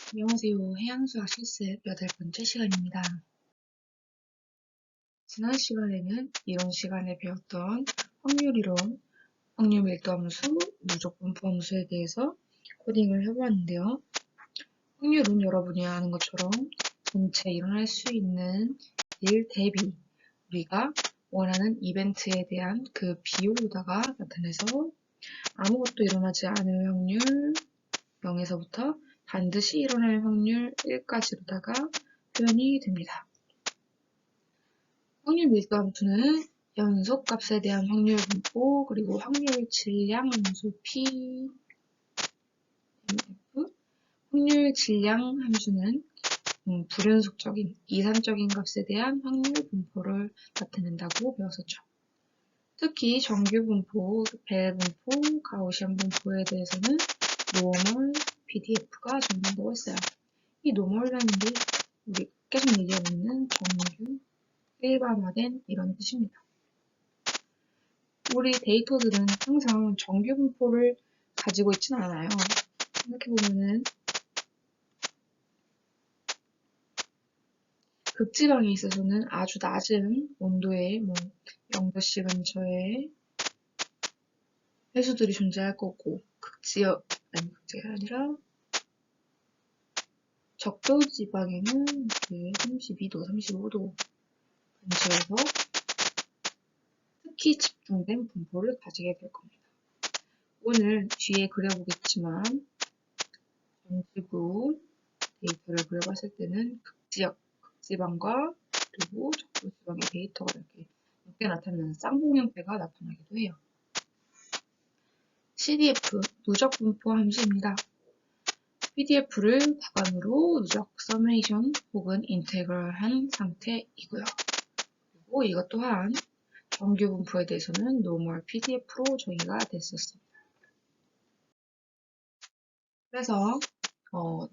안녕하세요. 해양수학 실습 8번째 시간입니다. 지난 시간에는 이론 시간에 배웠던 확률이론, 확률 밀도함수, 누적 분포 함수에 대해서 코딩을 해보았는데요. 확률은 여러분이 아는 것처럼 전체 일어날 수 있는 일 대비 우리가 원하는 이벤트에 대한 그 비율로다가 나타내서 아무것도 일어나지 않을 확률 0에서부터 반드시 일어날 확률 1까지로다가 표현이 됩니다. 확률 밀도 함수는 연속값에 대한 확률 분포, 그리고 확률 질량 함수 P, MF, 확률 질량 함수는 불연속적인 이산적인 값에 대한 확률 분포를 나타낸다고 배웠었죠. 특히 정규 분포, 벨 분포, 가우시안 분포에 대해서는 노멀, PDF가 적용된다고 했어요. 이 노멀이라는 게 우리 계속 얘기하고 있는 정규, 일반화된 이런 뜻입니다. 우리 데이터들은 항상 정규 분포를 가지고 있지는 않아요. 생각해보면은 극지방에 있어서는 아주 낮은 온도에 0도 근처에 해수들이 존재할 거고 극지가 아니라 적도 지방에는 32도, 35도 근처에서 특히 집중된 분포를 가지게 될 겁니다. 오늘 뒤에 그려보겠지만 전지구 데이터를 그려봤을 때는 극지역, 극지방과 그리고 적도지방의 데이터가 이렇게 높게 나타나는 쌍봉 형태가 나타나기도 해요. CDF, 누적 분포 함수입니다. PDF를 구간으로 누적 서메이션 혹은 인테그럴한 상태이고요. 그리고 이것 또한 정규 분포에 대해서는 노멀 PDF로 정의가 됐었습니다. 그래서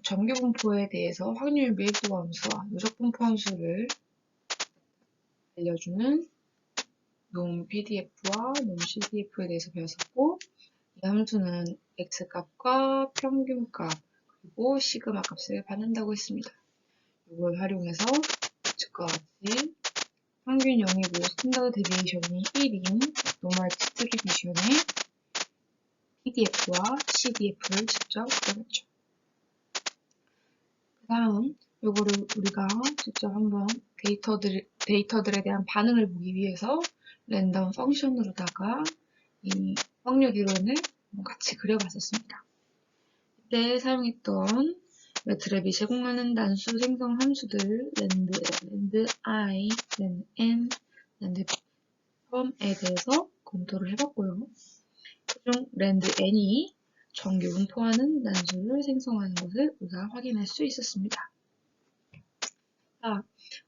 정규 분포에 대해서 확률 밀도 함수와 누적 분포 함수를 알려주는 놈 PDF와 놈 CDF에 대해서 배웠었고, 이 함수는 x값과 평균값 그리고 시그마 값을 받는다고 했습니다. 이걸 활용해서 측과 같이 평균 0이고 스탠다드 데비에이션이 1인 노멀 디스트리뷰션의 PDF와 CDF를 직접 그려봤죠. 그 다음 요거를 우리가 직접 한번 데이터들에 대한 반응을 보기 위해서 랜덤 펑션으로다가 이 확률 이론을 같이 그려봤었습니다. 이때 사용했던 매트랩이 제공하는 단수 생성 함수들 랜드 i, 랜드 n, 랜드 펌에 대해서 검토를 해봤고요. 그중 랜드 n이 정규 분포하는 단수를 생성하는 것을 우리가 확인할 수 있었습니다.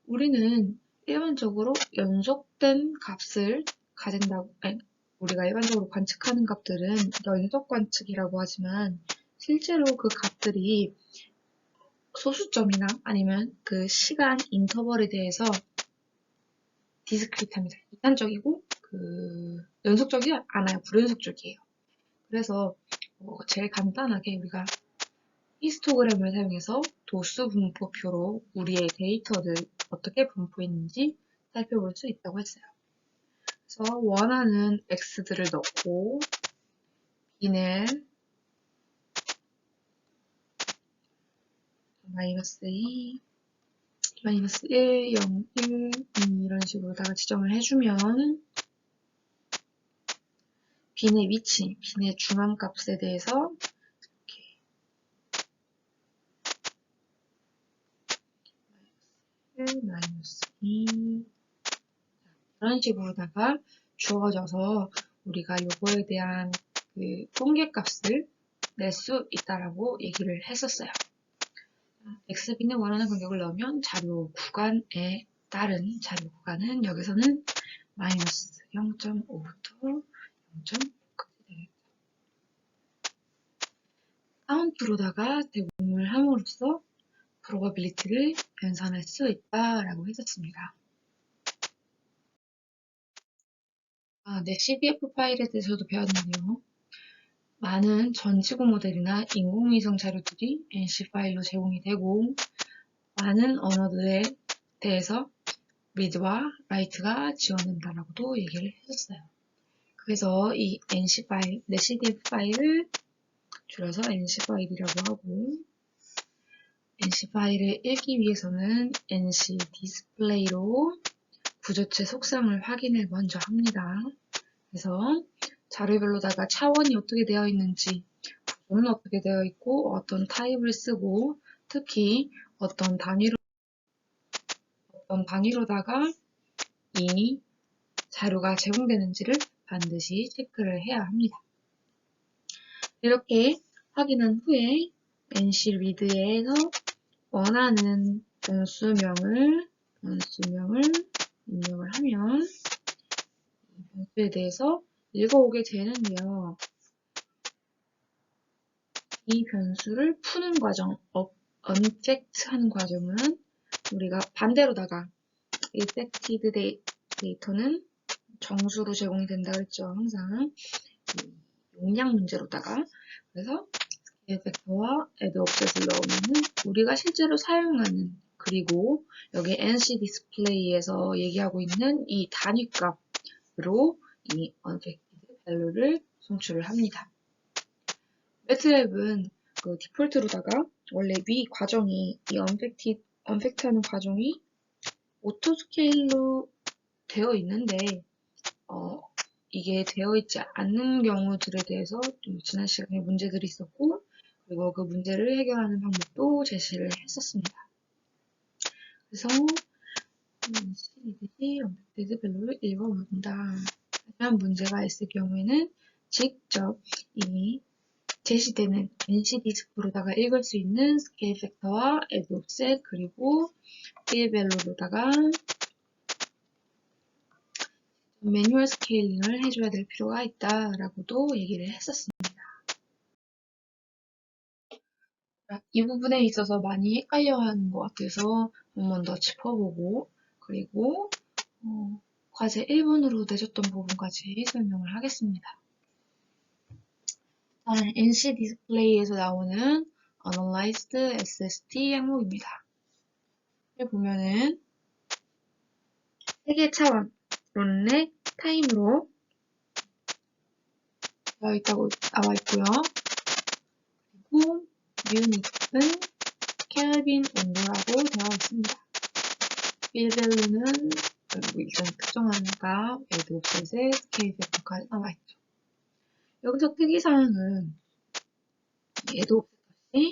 우리는 일반적으로 연속된 값을 가진다고, 우리가 일반적으로 관측하는 값들은 연속 관측이라고 하지만 실제로 그 값들이 소수점이나 아니면 그 시간 인터벌에 대해서 디스크리트합니다. 이산적이고 연속적이지 않아요. 불연속적이에요. 그래서 제일 간단하게 우리가 히스토그램을 사용해서 도수 분포표로 우리의 데이터를 어떻게 분포했는지 살펴볼 수 있다고 했어요. 그래서 원하는 x들을 넣고 b는 -2, -1, 0, 1, 2 이런 식으로다가 지정을 해주면 b의 위치, b의 중앙값에 대해서 이렇게 -2 이런 식으로다가 주어져서 우리가 요거에 대한 그 통계값을 낼 수 있다라고 얘기를 했었어요. xb는 원하는 간격을 넣으면 자료 구간에 따른 자료 구간은 여기서는 -0.5부터 0.5까지 되겠죠. 카운트로다가 대공을 함으로써 프로바빌리티를 변산할 수 있다라고 했었습니다. 네, CDF 파일에 대해서도 배웠는데요. 많은 전지구 모델이나 인공위성 자료들이 NC 파일로 제공이 되고 많은 언어들에 대해서 read와 write가 지원된다라고도 얘기를 해줬어요. 그래서 이 NC 파일, CDF 파일을 줄여서 NC 파일이라고 하고 NC 파일을 읽기 위해서는 NC 디스플레이로 구조체 속성을 확인을 먼저 합니다. 그래서 자료별로다가 차원이 어떻게 되어 있는지, 구조는 어떻게 되어 있고, 어떤 타입을 쓰고, 특히 어떤 단위로다가 이 자료가 제공되는지를 반드시 체크를 해야 합니다. 이렇게 확인한 후에 NC 리드에서 원하는 변수명을 입력을 하면 이 변수에 대해서 읽어오게 되는데요. 이 변수를 푸는 과정, unfact 하는 과정은 우리가 반대로다가 effected 데이터는 정수로 제공이 된다 그랬죠. 항상 용량 문제로다가. 그래서 스케일 팩터와 add offset을 넣으면은 우리가 실제로 사용하는, 그리고 여기 NC 디스플레이에서 얘기하고 있는 이 단위값으로 이 unfact value를 송출을 합니다. 매트랩은 그 디폴트로다가 원래 위 과정이 이 unfact 하는 과정이 오토 스케일로 되어 있는데 이게 되어 있지 않는 경우들에 대해서 좀 지난 시간에 문제들이 있었고, 그리고 그 문제를 해결하는 방법도 제시를 했었습니다. 그래서 시리들이 언택트 밸류를 읽어본다. 하지만 문제가 있을 경우에는 직접 이 제시되는 NC 디스크로다가 읽을 수 있는 스케일 팩터와 add offset 그리고 fill value로다가 매뉴얼 스케일링을 해줘야 될 필요가 있다라고도 얘기를 했었습니다. 이 부분에 있어서 많이 헷갈려하는 것 같아서 한 번 더 짚어보고, 그리고 과제 1번으로 내줬던 부분까지 설명을 하겠습니다. NC 디스플레이에서 나오는 Analyzed SST 항목입니다. 여기 보면은 3개 차원, 론렉, 타임으로 되어 있다고 나와 있고요. 그리고 유닛은 켈빈 온도라고 되어 있습니다. 필 밸류는 일단 특정하니까 add offset의 스케일 팩터까지 나와 있죠. 여기서 특이사항은 add offset이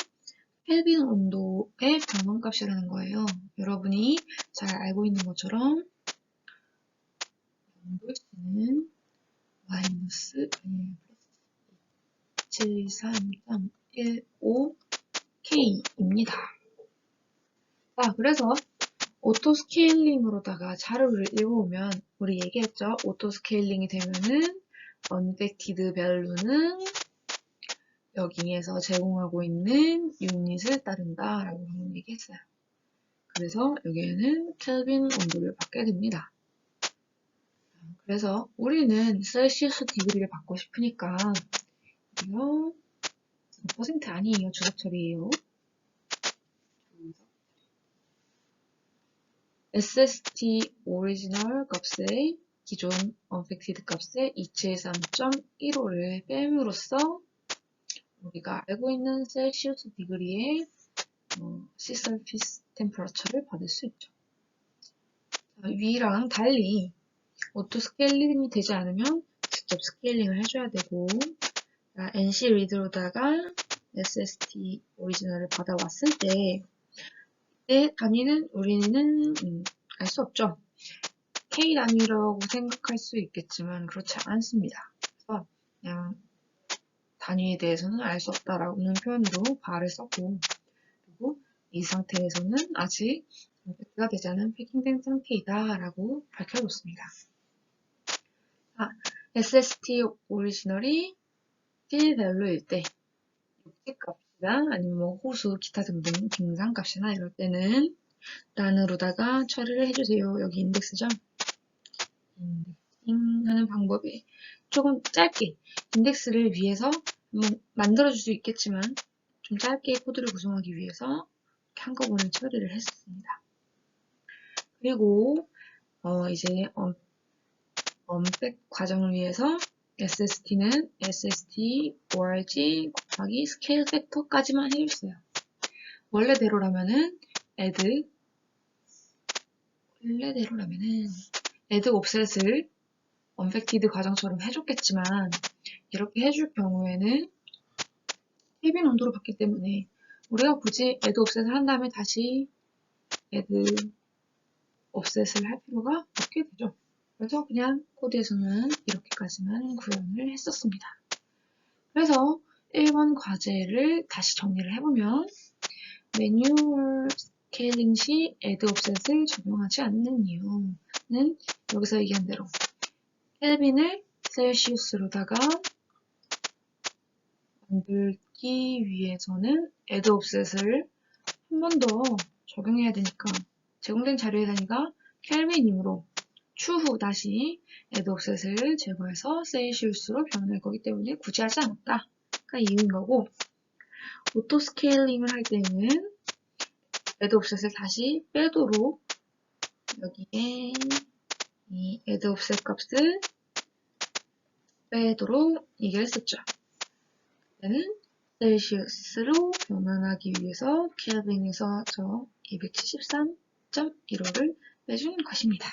켈빈 온도의 변환값이라는 거예요. 여러분이 잘 알고 있는 것처럼 온도는 마이너스 73.15K입니다. 자, 그래서 오토 스케일링으로다가 자료를 읽어오면 우리 얘기했죠. 오토 스케일링이 되면은 unfated value는 여기에서 제공하고 있는 유닛을 따른다 라고 방금 얘기했어요. 그래서 여기에는 켈빈 온도를 받게 됩니다. 그래서 우리는 셀시우스 디그리를 받고 싶으니까 이거 퍼센트 아니에요. 주석 처리예요. SST 오리지널 값의 기존 unfated 값의 273.15를 뺨으로써 우리가 알고 있는 셀시우스 디그리의 sea surface temperature를 받을 수 있죠. 자, 위랑 달리 오토 스케일링이 되지 않으면 직접 스케일링을 해줘야 되고, NC 리드로다가 SST 오리지널을 받아왔을 때 단위는 우리는 알 수 없죠. K 단위라고 생각할 수 있겠지만 그렇지 않습니다. 그래서 그냥 단위에 대해서는 알 수 없다라는 표현으로 발을 썼고, 그리고 이 상태에서는 아직 팩트가 되지 않은 패킹된 상태이다 라고 밝혀줬습니다. SST 오리지널이 필 밸류일 때 육지값이나 아니면 뭐 호수, 기타 등등 빙산값이나 이럴 때는 란으로다가 처리를 해주세요. 여기 인덱스죠. 인덱싱 하는 방법이 조금 짧게 인덱스를 위해서 한번 만들어줄 수 있겠지만 좀 짧게 코드를 구성하기 위해서 한꺼번에 처리를 했습니다. 그리고 이제 언백 과정을 위해서 SST는 SST org 곱하기 스케일 팩터까지만 해줬어요. 원래대로라면은 add 옵셋을 언팩티드 과정처럼 해줬겠지만 이렇게 해줄 경우에는 탭인 온도로 받기 때문에 우리가 굳이 add 옵셋을 한 다음에 다시 add 옵셋을 할 필요가 없게 되죠. 그래서 그냥 코드에서는 이렇게까지만 구현을 했었습니다. 그래서 1번 과제를 다시 정리를 해보면 매뉴얼 스케일링 시 add 옵셋을 적용하지 않는 이유는 여기서 얘기한 대로 켈빈을 셀시우스로다가 만들기 위해서는 add 옵셋을 한 번 더 적용해야 되니까 제공된 자료의 단위가 켈빈이므로 추후 다시 add 옵셋을 제거해서 셀시우스로 변환할 거기 때문에 굳이 하지 않았다가 이유인 거고, 오토 스케일링을 할 때는 add 옵셋을 다시 빼도록 여기에 이 add 옵셋 값을 빼도록 얘기를 했었죠. 그때는 셀시우스로 변환하기 위해서 켈빈에서 저 273.15를 빼준 것입니다.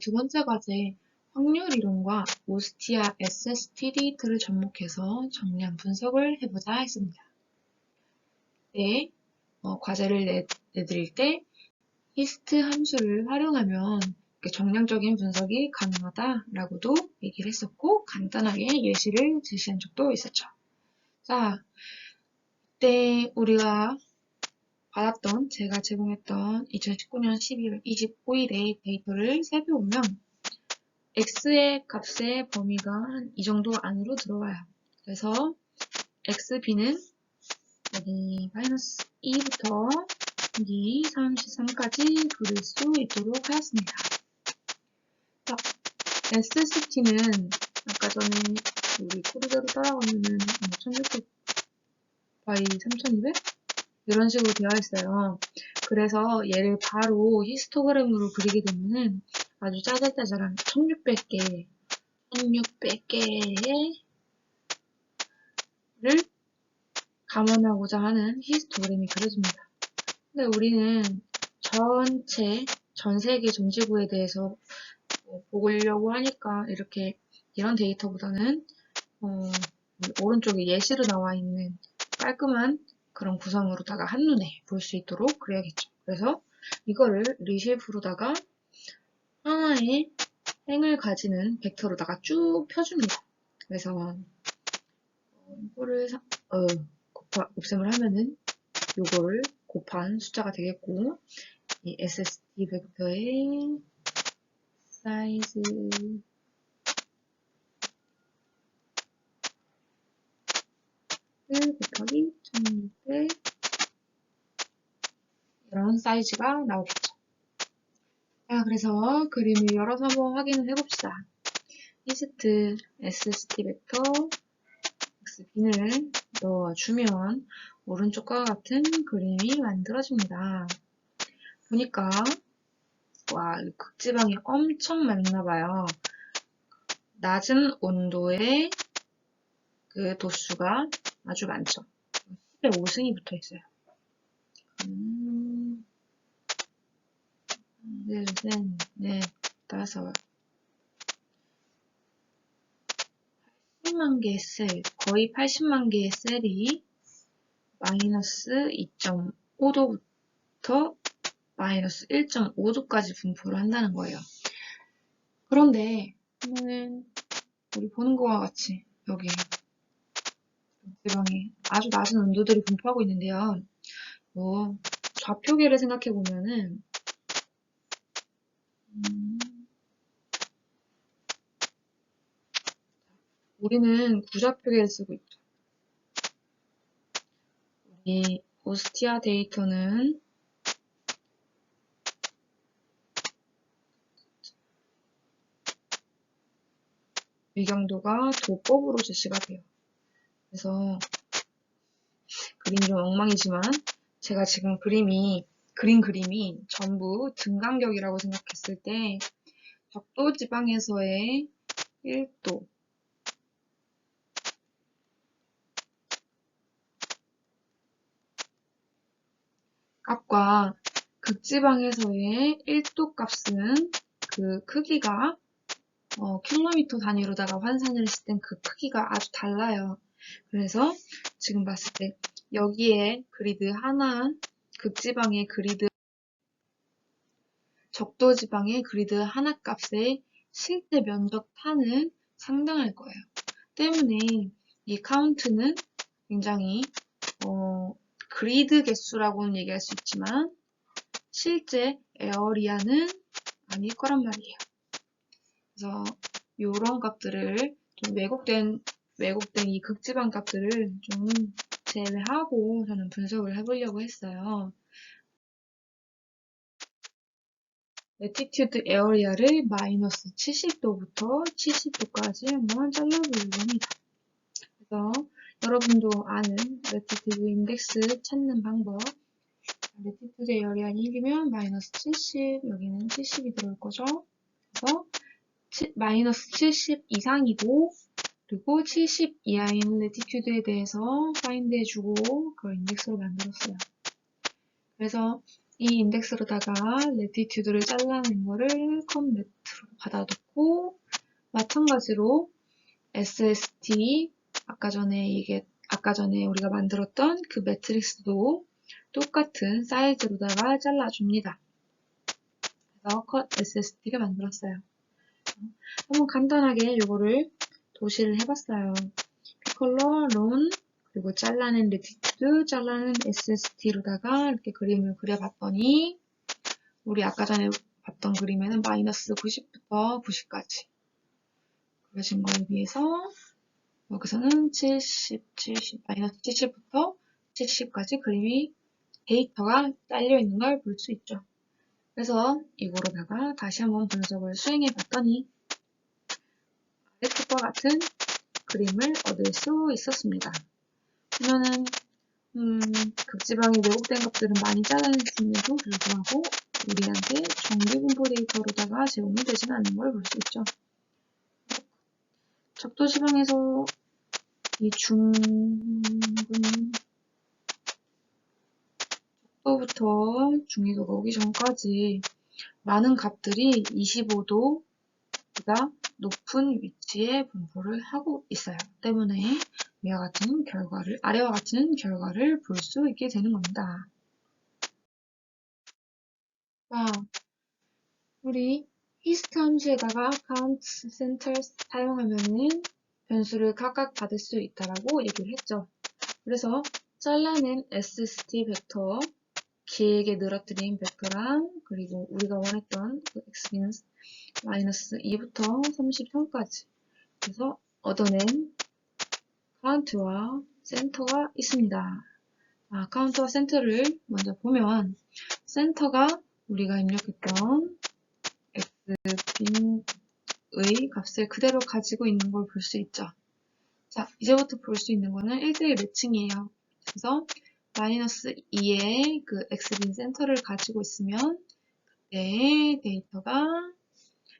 두 번째 과제, 확률 이론과 오스티아 SST 데이터를 접목해서 정량 분석을 해보자 했습니다. 네, 과제를 내드릴 때 히스트 함수를 활용하면 정량적인 분석이 가능하다라고도 얘기를 했었고 간단하게 예시를 제시한 적도 있었죠. 자, 이때 우리가 받았던, 제가 제공했던 2019년 12월 25일의 데이터를 살펴보면 x의 값의 범위가 한 이 정도 안으로 들어와요. 그래서 xb는 여기 마이너스 2부터 여기 33까지 그릴 수 있도록 하였습니다. 자, SST는 아까 전에 우리 코드대로 따라가면은 1600 by 3200? 이런 식으로 되어 있어요. 그래서 얘를 바로 히스토그램으로 그리게 되면은 아주 짜잘짜잘한 1600개의 를 감안하고자 하는 히스토그램이 그려집니다. 근데 우리는 전 세계 전지구에 대해서 보려고 하니까 이런 데이터보다는 오른쪽에 예시로 나와 있는 깔끔한 그런 구성으로다가 한눈에 볼 수 있도록 그려야겠죠. 그래서 이거를 리쉐이프로다가 하나의 행을 가지는 벡터로다가 쭉 펴줍니다. 그래서 이거를 곱셈을 하면은 요거를 곱한 숫자가 되겠고, 이 SST 벡터의 사이즈 곱하기 1600 이런 사이즈가 나오겠죠. 자, 그래서 그림을 열어서 한번 확인을 해봅시다. 히스트 SST 벡터 xb를 넣어주면 오른쪽과 같은 그림이 만들어집니다. 보니까 와, 극지방이 엄청 많나봐요. 낮은 온도의 그 도수가 아주 많죠. 10에 5승이 붙어 있어요. 둘, 셋, 넷, 다섯. 80만 개의 셀, 거의 80만 개의 셀이 마이너스 2.5도부터 마이너스 1.5도까지 분포를 한다는 거예요. 그런데 우리 보는 것과 같이 여기 지방에 아주 낮은 온도들이 분포하고 있는데요. 좌표계를 생각해 보면은 우리는 구좌표계를 쓰고 있죠. 이 오스티아 데이터는 미경도가 도법으로 제시가 돼요. 그래서 그림이 좀 엉망이지만 제가 지금 그린 그림이 전부 등간격이라고 생각했을 때 적도 지방에서의 1도 값과 극지방에서의 1도 값은 그 크기가 킬로미터 단위로다가 환산을 했을 땐 그 크기가 아주 달라요. 그래서 지금 봤을 때 여기에 그리드 하나, 극지방의 그리드, 적도지방의 그리드 하나 값의 실제 면적 탄은 상당할 거예요. 때문에 이 카운트는 굉장히 그리드 개수라고는 얘기할 수 있지만 실제 에어리아는 아닐 거란 말이에요. 그래서 이런 값들을 좀 왜곡된 이 극지방 값들을 좀 제외하고 저는 분석을 해보려고 했어요. 레티튜드 에어리아를 마이너스 70도부터 70도까지 한번 잘라보려고 합니다. 그래서 여러분도 아는 레티튜드 인덱스 찾는 방법. 레티튜드 에어리아 1이면 마이너스 70, 여기는 70이 들어올 거죠. 그래서 마이너스 70 이상이고 그리고 70 이하인 레티튜드에 대해서 파인드 해주고 그걸 인덱스로 만들었어요. 그래서 이 인덱스로다가 레티튜드를 잘라낸 거를 컴매트로 받아놓고 마찬가지로 SST 아까 전에 우리가 만들었던 그 매트릭스도 똑같은 사이즈로다가 잘라줍니다. 그래서 컷 SST를 만들었어요. 한번 간단하게 이거를 도시를 해봤어요. 컬러, 론, 그리고 잘라낸 레티튜드, 잘라낸 SST로다가 이렇게 그림을 그려봤더니 우리 아까 전에 봤던 그림에는 마이너스 90부터 90까지 그려진 거에 비해서 여기서는 70, 마이너스 70부터 70까지 그림이 데이터가 딸려있는 걸 볼 수 있죠. 그래서 이거로다가 다시 한번 분석을 수행해봤더니 아래쪽과 같은 그림을 얻을 수 있었습니다. 그러면은 극지방의 왜곡된 값들은 많이 잘라냈음에도 불구하고 우리한테 정규 분포 데이터로다가 제공이 되지는 않는 걸 볼 수 있죠. 적도지방에서 이 적도부터 중위도가 오기 전까지 많은 값들이 25도보다 높은 위치에 분포를 하고 있어요. 때문에 아래와 같은 결과를 볼 수 있게 되는 겁니다. 자, 우리 히스트 함수에다가 count centers 사용하면은 변수를 각각 받을 수 있다라고 얘기를 했죠. 그래서 잘라낸 SST 벡터, 길게 늘어뜨린 벡터랑 그리고 우리가 원했던 그 x는 마이너스 2부터 33까지 그래서 얻어낸 카운트와 센터가 있습니다. 카운트와 센터를 먼저 보면 센터가 우리가 입력했던 x빈의 값을 그대로 가지고 있는 걸 볼 수 있죠. 자, 이제부터 볼 수 있는 거는 1대1 매칭이에요. 그래서 마이너스 2의 그 x빈 센터를 가지고 있으면 그때의 데이터가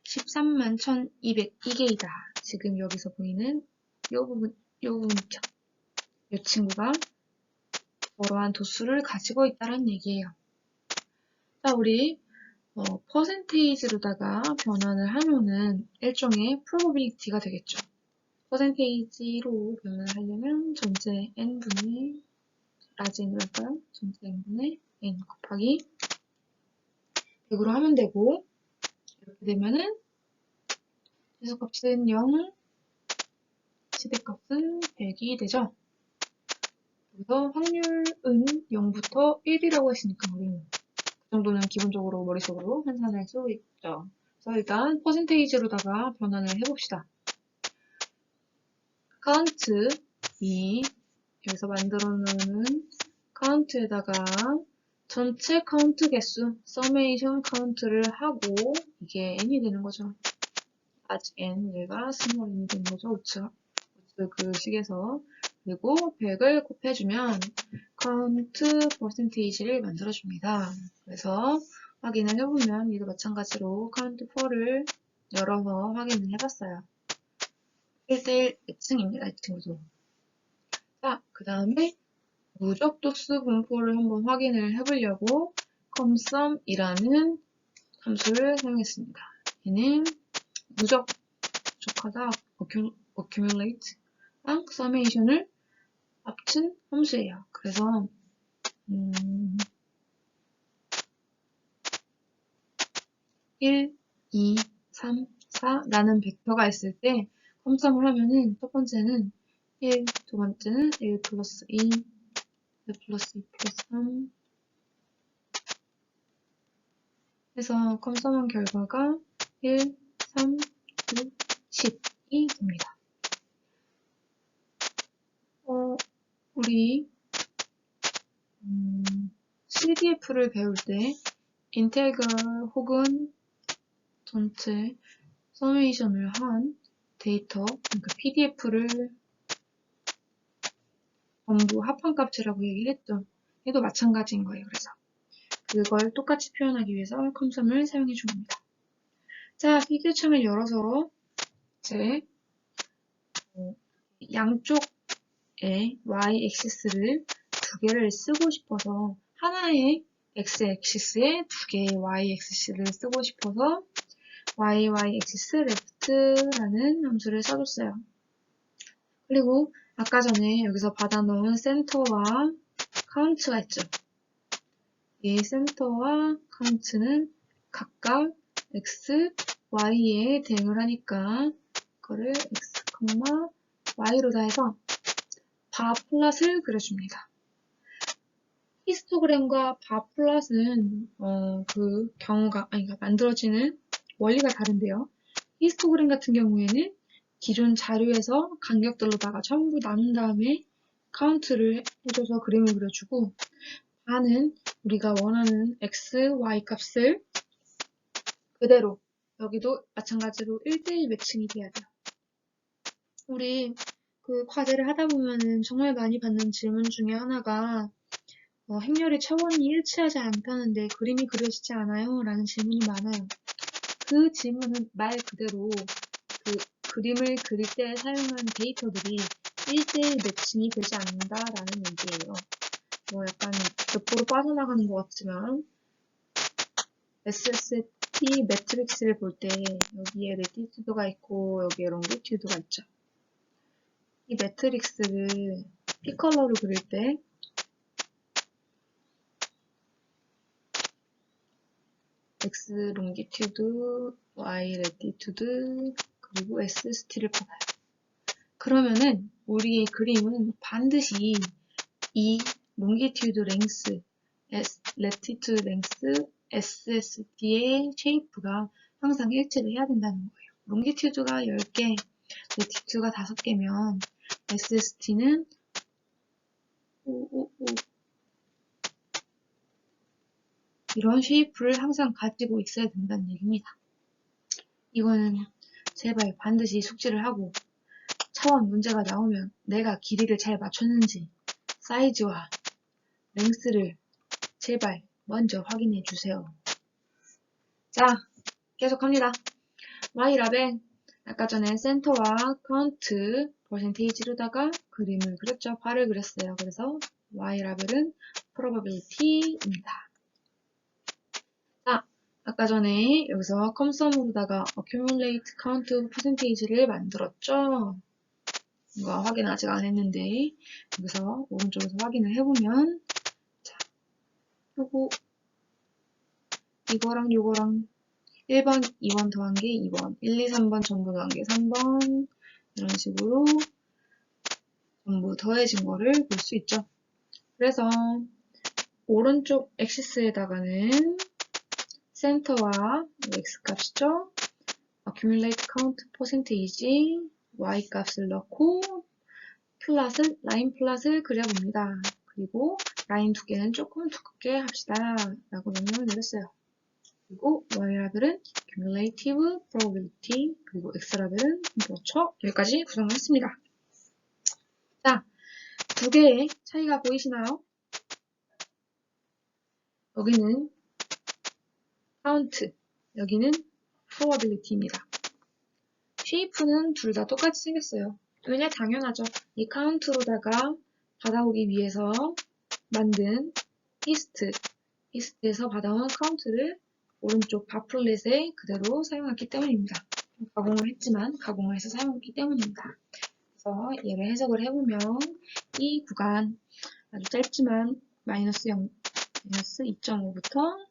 131,202개이다. 지금 여기서 보이는 요 부분이죠. 이 친구가 그러한 도수를 가지고 있다는 얘기예요. 자, 우리 퍼센테이지로다가 변환을 하면은 일종의 probability가 되겠죠. 퍼센테이지로 변환을 하려면 전체 n분의 라지 n으로 할까요? 전체 n분의 n 곱하기 100으로 하면 되고 이렇게 되면은 최소값은 0, 최대값은 100이 되죠. 그래서 확률은 0부터 1이라고 했으니까 우리는 그 정도는 기본적으로 머릿속으로 환산할 수 있죠. 그래서 일단 퍼센테이지로다가 변환을 해봅시다. 카운트 여기서 만들어 놓은 카운트에다가 전체 카운트 개수 서메이션 카운트를 하고 이게 n이 되는 거죠. large n 얘가 small n이 된 거죠. 우측 그 식에서. 그리고 100을 곱해주면 count percentage를 만들어줍니다. 그래서 확인을 해보면 얘도 마찬가지로 count for를 열어서 확인을 해봤어요. 1대1 매칭입니다. 이 친구도. 자, 그 다음에 누적독수 분포를 한번 확인을 해보려고 comSum이라는 함수를 사용했습니다. 얘는 누적하다 accumulate 랑 summation을 합친 함수예요. 그래서 1, 2, 3, 4라는 벡터가 있을 때 comSum을 하면은 첫 번째는 1, 두 번째는 1 플러스 2, 1 플러스 2 플러스 3 해서 comSum한 결과가 1, 3, 9, 10이 됩니다. 우리 CDF를 배울 때 인테그럴 혹은 전체 서메이션을 한 데이터, 그러니까 PDF를 전부 합한값이라고 얘기를 했죠. 얘도 마찬가지인 거예요. 그래서 그걸 똑같이 표현하기 위해서 comSum을 사용해 줍니다. 자, 피드 창을 열어서 이제 양쪽에 y-axis를 두 개를 쓰고 싶어서 하나의 x-axis에 두 개의 y-axis를 쓰고 싶어서 y-axis left라는 함수를 써줬어요. 그리고 아까 전에 여기서 받아놓은 센터와 카운트가 있죠. 이 센터와 카운트는 각각 x, y에 대응을 하니까 그거를 x, y로 다 해서 바 플롯을 그려줍니다. 히스토그램과 바 플롯은 그 경우가 그러니까 만들어지는 원리가 다른데요. 히스토그램 같은 경우에는 기존 자료에서 간격들로다가 전부 나눈 다음에 카운트를 해줘서 그림을 그려주고, 바는 우리가 원하는 x, y 값을 그대로 여기도 마찬가지로 1대1 매칭이 돼야 돼요. 우리 그 과제를 하다 보면은 정말 많이 받는 질문 중에 하나가 행렬의 차원이 일치하지 않다는데 그림이 그려지지 않아요? 라는 질문이 많아요. 그 질문은 말 그대로 그 그림을 그릴 때 사용한 데이터들이 1대1 매칭이 되지 않는다라는 얘기예요. 약간 벽보로 빠져나가는 것 같지만 SST 매트릭스를 볼 때 여기에 레티튜드가 있고 여기에 롱기튜드가 있죠. 이 매트릭스를 P컬러로 그릴 때 X 롱기튜드, Y 레티튜드, 그리고 SST를 뽑아요. 그러면은 우리의 그림은 반드시 이 롱기튜드 랭스, 레티튜드 랭스, SST의 쉐이프가 항상 일치를 해야 된다는 거예요. 롱기튜드가 10개, 레티튜드가 5개면 SST는 이런 쉐이프를 항상 가지고 있어야 된다는 얘기입니다. 이거는 제발 반드시 숙지를 하고 차원 문제가 나오면 내가 길이를 잘 맞췄는지 사이즈와 랭스를 제발 먼저 확인해 주세요. 자, 계속합니다. Y랍에 아까 전에 센터와 카운트 퍼센테이지로다가 그림을 그렸죠. 바를 그렸어요. 그래서 Y라벨은 probability입니다. 자, 아까 전에 여기서 comSum으로다가 accumulate count percentage를 만들었죠. 이거 확인 아직 안 했는데 여기서 오른쪽에서 확인을 해보면 자, 이거랑 요거랑 1번, 2번 더한 게 2번, 1, 2, 3번 전부 더한 게 3번 이런 식으로 전부 더해진 거를 볼 수 있죠. 그래서 오른쪽 엑시스에다가는 센터와 x값이죠. accumulate count percentage y 값을 넣고 라인 플롯을 그려봅니다. 그리고 라인 두 개는 조금 두껍게 합시다 라고 명령을 내렸어요. 그리고 y라벨은 cumulative probability, 그리고 x라벨은 그렇죠. 여기까지 구성을 했습니다. 자, 두 개의 차이가 보이시나요? 여기는 count, 여기는 probability입니다. 쉐이프는 둘 다 똑같이 생겼어요. 왜냐? 당연하죠. 이 count로다가 받아오기 위해서 만든 히스트에서 받아온 count를 오른쪽 바플렛에 그대로 사용했기 때문입니다. 가공을 했지만 가공을 해서 사용했기 때문입니다. 그래서 얘를 해석을 해보면 이 구간 아주 짧지만 마이너스 2.5부터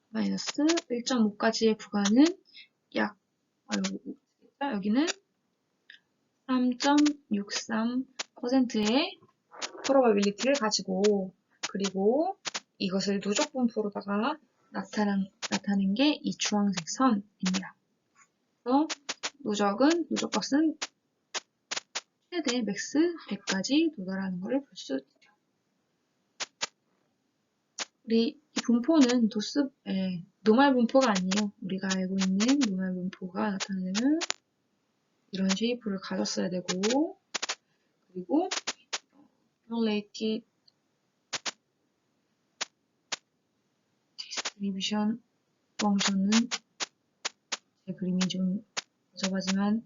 마이너스 1.5까지의 구간은 약 여기는 3.63%의 probability를 가지고, 그리고 이것을 누적 분포로다가 나타낸 게 이 주황색 선입니다. 그래서 누적값은 최대 맥스 100까지 도달하는 것을 볼 수 있죠. 우리 이 분포는 노말 분포가 아니에요. 우리가 알고 있는 노말 분포가 나타내는 이런 쉐이프를 가졌어야 되고, 그리고 cumulative distribution 펑션은 제 그림이 좀 복잡하지만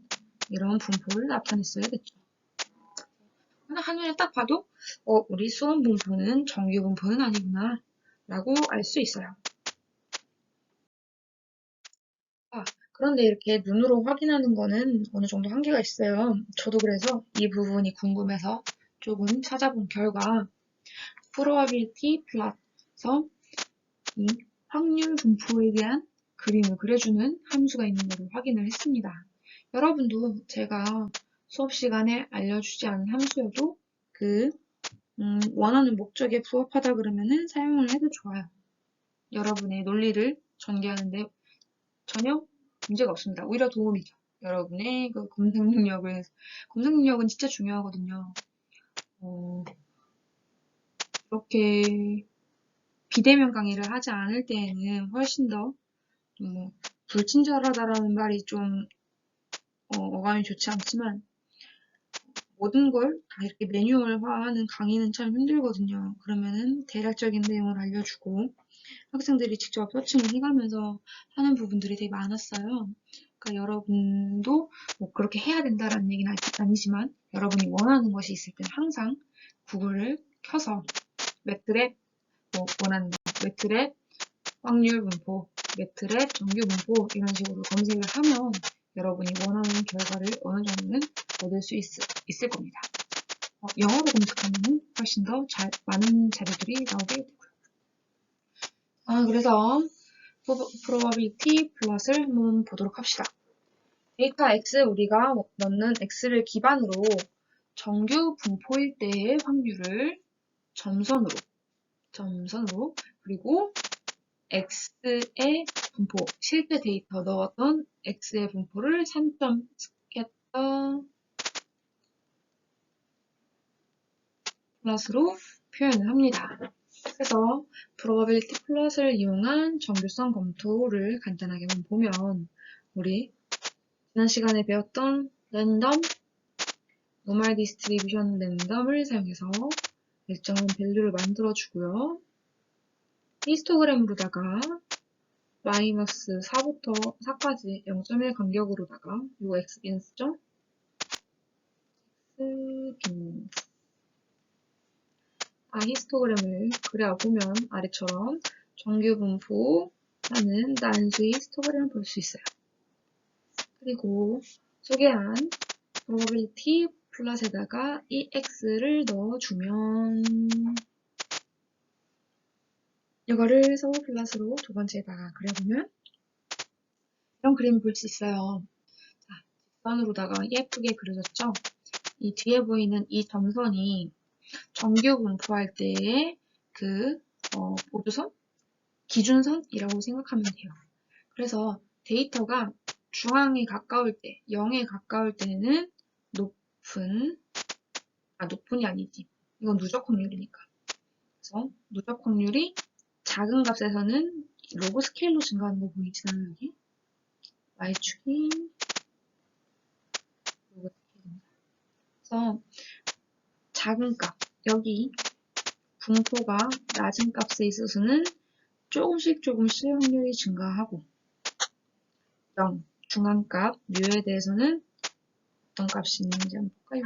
이런 분포를 나타냈어야겠죠. 한눈에 딱 봐도 우리 수원 분포는 정규 분포는 아니구나 라고 알 수 있어요. 그런데 이렇게 눈으로 확인하는 거는 어느 정도 한계가 있어요. 저도 그래서 이 부분이 궁금해서 조금 찾아본 결과 probability plot에서 이 확률 분포에 대한 그림을 그려주는 함수가 있는 것을 확인을 했습니다. 여러분도 제가 수업 시간에 알려주지 않은 함수여도 원하는 목적에 부합하다 그러면은 사용을 해도 좋아요. 여러분의 논리를 전개하는데 전혀 문제가 없습니다. 오히려 도움이죠. 여러분의 그 검색 능력은 진짜 중요하거든요. 이렇게 비대면 강의를 하지 않을 때에는 훨씬 더 불친절하다라는 말이 좀 어감이 좋지 않지만 모든 걸 다 이렇게 매뉴얼화하는 강의는 참 힘들거든요. 그러면은 대략적인 내용을 알려주고 학생들이 직접 서칭을 해가면서 하는 부분들이 되게 많았어요. 그러니까 여러분도 뭐 그렇게 해야 된다라는 얘기는 아니지만 여러분이 원하는 것이 있을 때는 항상 구글을 켜서 매트랩 원하는 거, 매트랩 확률 분포, 매트랩 정규 분포 이런 식으로 검색을 하면 여러분이 원하는 결과를 어느 정도는 얻을 수 있을 겁니다. 영어로 검색하면 훨씬 더 많은 자료들이 나오게 되고요. 그래서 probability 플롯을 한번 보도록 합시다. 데이터 x 우리가 넣는 x를 기반으로 정규 분포일 때의 확률을 점선으로 그리고 x의 분포, 실제 데이터 넣었던 x의 분포를 3점 스캐터 플러스로 표현을 합니다. 그래서 probability 플롯을 이용한 정규성 검토를 간단하게 보면 우리 지난 시간에 배웠던 랜덤, 노멀 디스트리뷰션 랜덤을 사용해서 일정한 밸류를 만들어주고요. 히스토그램으로다가 마이너스 4부터 4까지 0.1 간격으로다가 요 x빈스죠? x빈스 히스토그램을 그려보면 아래처럼 정규 분포라는 난수의 히스토그램을 볼 수 있어요. 그리고 소개한 probability 플롯에다가 이 x를 넣어주면 이거를 서브 플롯으로 두 번째에다가 그려보면 이런 그림을 볼 수 있어요. 자, 직선으로다가 예쁘게 그려졌죠? 이 뒤에 보이는 이 점선이 정규 분포할 때의 보조선? 기준선이라고 생각하면 돼요. 그래서 데이터가 중앙에 가까울 때, 0에 가까울 때는 높은이 아니지. 이건 누적 확률이니까. 그래서 누적 확률이 작은 값에서는 로그 스케일로 증가하는 거 보이시나요, 여기? Y축이 로그 스케일입니다. 그래서 작은 값, 여기 분포가 낮은 값에 있어서는 조금씩 확률이 증가하고 0, 중앙값, 뮤에 대해서는 어떤 값이 있는지 한번 볼까요?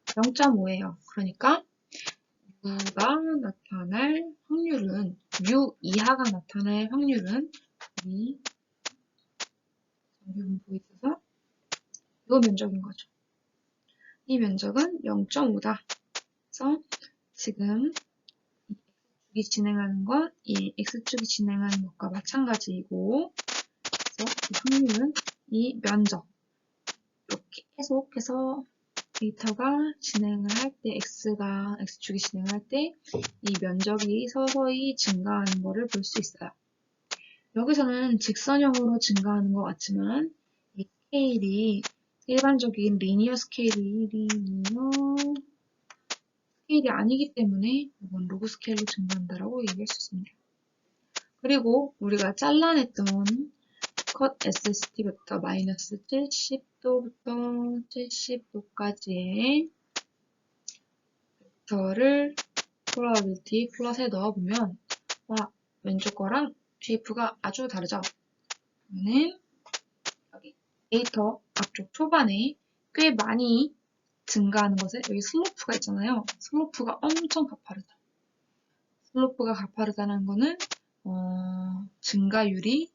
0.5예요. 그러니까 뮤가 나타날 확률은 뮤 이하가 나타날 확률은 이 정규 분포에 있어서 이 면적인 거죠. 이 면적은 0.5다. 그래서 지금 이 X축이 진행하는 건 이 X축이 진행하는 것과 마찬가지이고, 그래서 이 확률은 이 면적, 이렇게 계속해서 데이터가 진행을 할 때, X축이 진행할 때 이 면적이 서서히 증가하는 것을 볼 수 있어요. 여기서는 직선형으로 증가하는 것 같지만 이 스케일이 일반적인 리니어 스케일이 아니기 때문에 이건 로그 스케일로 증가한다라고 얘기할 수 있습니다. 그리고 우리가 잘라냈던 컷 SST 벡터 마이너스 70도부터 70도까지의 벡터를 probability 플롯에 넣어보면 와, 왼쪽 거랑 쉐이프가 아주 다르죠? 그러면 여기 데이터 앞쪽 초반에 꽤 많이 증가하는 것에 여기 슬로프가 있잖아요. 슬로프가 엄청 가파르다. 슬로프가 가파르다는 거는 증가율이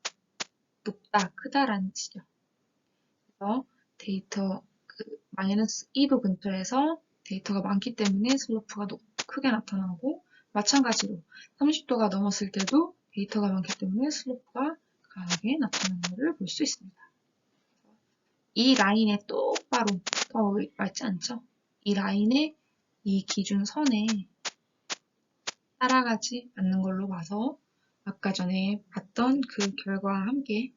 높다, 크다라는 뜻이죠. 그래서 데이터 마이너스 2도 근처에서 데이터가 많기 때문에 슬로프가 크게 나타나고 마찬가지로 30도가 넘었을 때도 데이터가 많기 때문에 슬로프가 강하게 나타나는 것을 볼 수 있습니다. 이 라인에 똑바로 더 맞지 않죠? 이 라인에 이 기준선에 따라가지 않는 걸로 봐서 아까 전에 봤던 그 결과와 함께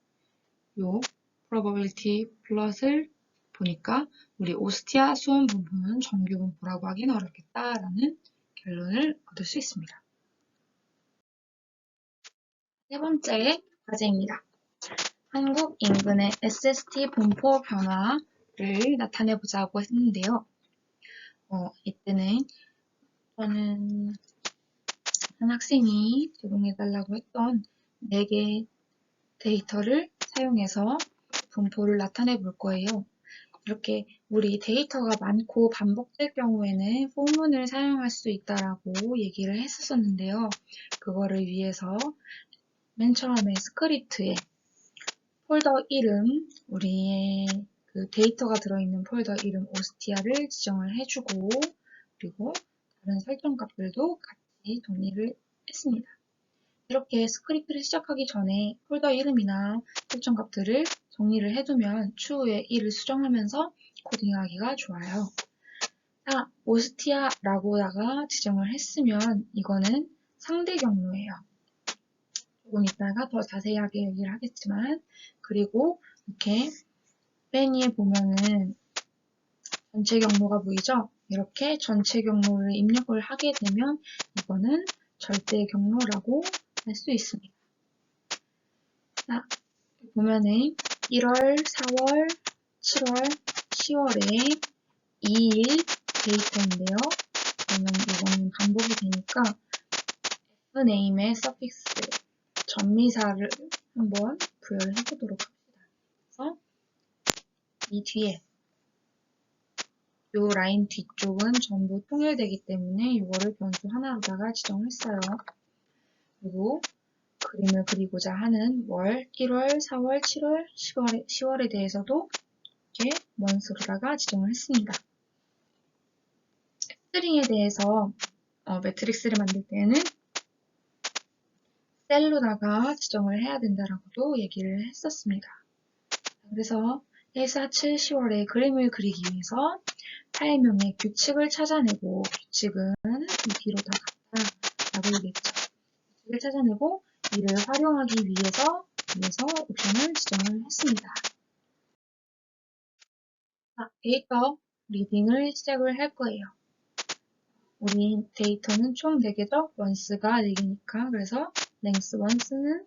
요 probability 플롯을 보니까 우리 오스티아 수온 분포는 정규 분포라고 하긴 어렵겠다라는 결론을 얻을 수 있습니다. 세 번째 과제입니다. 한국 인근의 SST 분포 변화를 나타내보자고 했는데요. 이때는 저는 한 학생이 제공해달라고 했던 4개 데이터를 사용해서 분포를 나타내 볼 거예요. 이렇게 우리 데이터가 많고 반복될 경우에는 포문을 사용할 수 있다라고 얘기를 했었는데요. 그거를 위해서 맨 처음에 스크립트에 폴더 이름, 우리의 그 데이터가 들어있는 폴더 이름 오스티아를 지정을 해주고 그리고 다른 설정 값들도 같이 정리를 했습니다. 이렇게 스크립트를 시작하기 전에 폴더 이름이나 설정 값들을 정리를 해두면 추후에 이를 수정하면서 코딩하기가 좋아요. 자, 오스티아라고다가 지정을 했으면 이거는 상대 경로예요. 조금 이따가 더 자세하게 얘기를 하겠지만 그리고 이렇게 맨 위에 보면은 전체 경로가 보이죠? 이렇게 전체 경로를 입력을 하게 되면 이거는 절대 경로라고 할 수 있습니다. 자, 보면은 1월, 4월, 7월, 10월에 2일 데이터인데요. 그러면 이거는 반복이 되니까 fname의 서픽스 전미사를 한번 부여를 해보도록 합시다. 그래서 이 뒤에 요 라인 뒤쪽은 전부 통일되기 때문에 이거를 변수 하나로다가 지정했어요. 그리고 그림을 그리고자 하는 월, 1월, 4월, 7월, 10월에 대해서도 이렇게 원수로다가 지정을 했습니다. 스트링에 대해서 매트릭스를 만들 때는 셀로다가 지정을 해야 된다라고도 얘기를 했었습니다. 그래서 1, 4, 7, 10월에 그림을 그리기 위해서 파일명의 규칙을 찾아내고 규칙은 이 뒤로 다 갔다라고 얘기했죠. 규칙을 찾아내고 이를 활용하기 위해서 옵션을 지정을 했습니다. 자, 데이터 리딩을 시작을 할 거예요. 우리 데이터는 총 4개죠? 원스가 4개니까. 그래서 length once는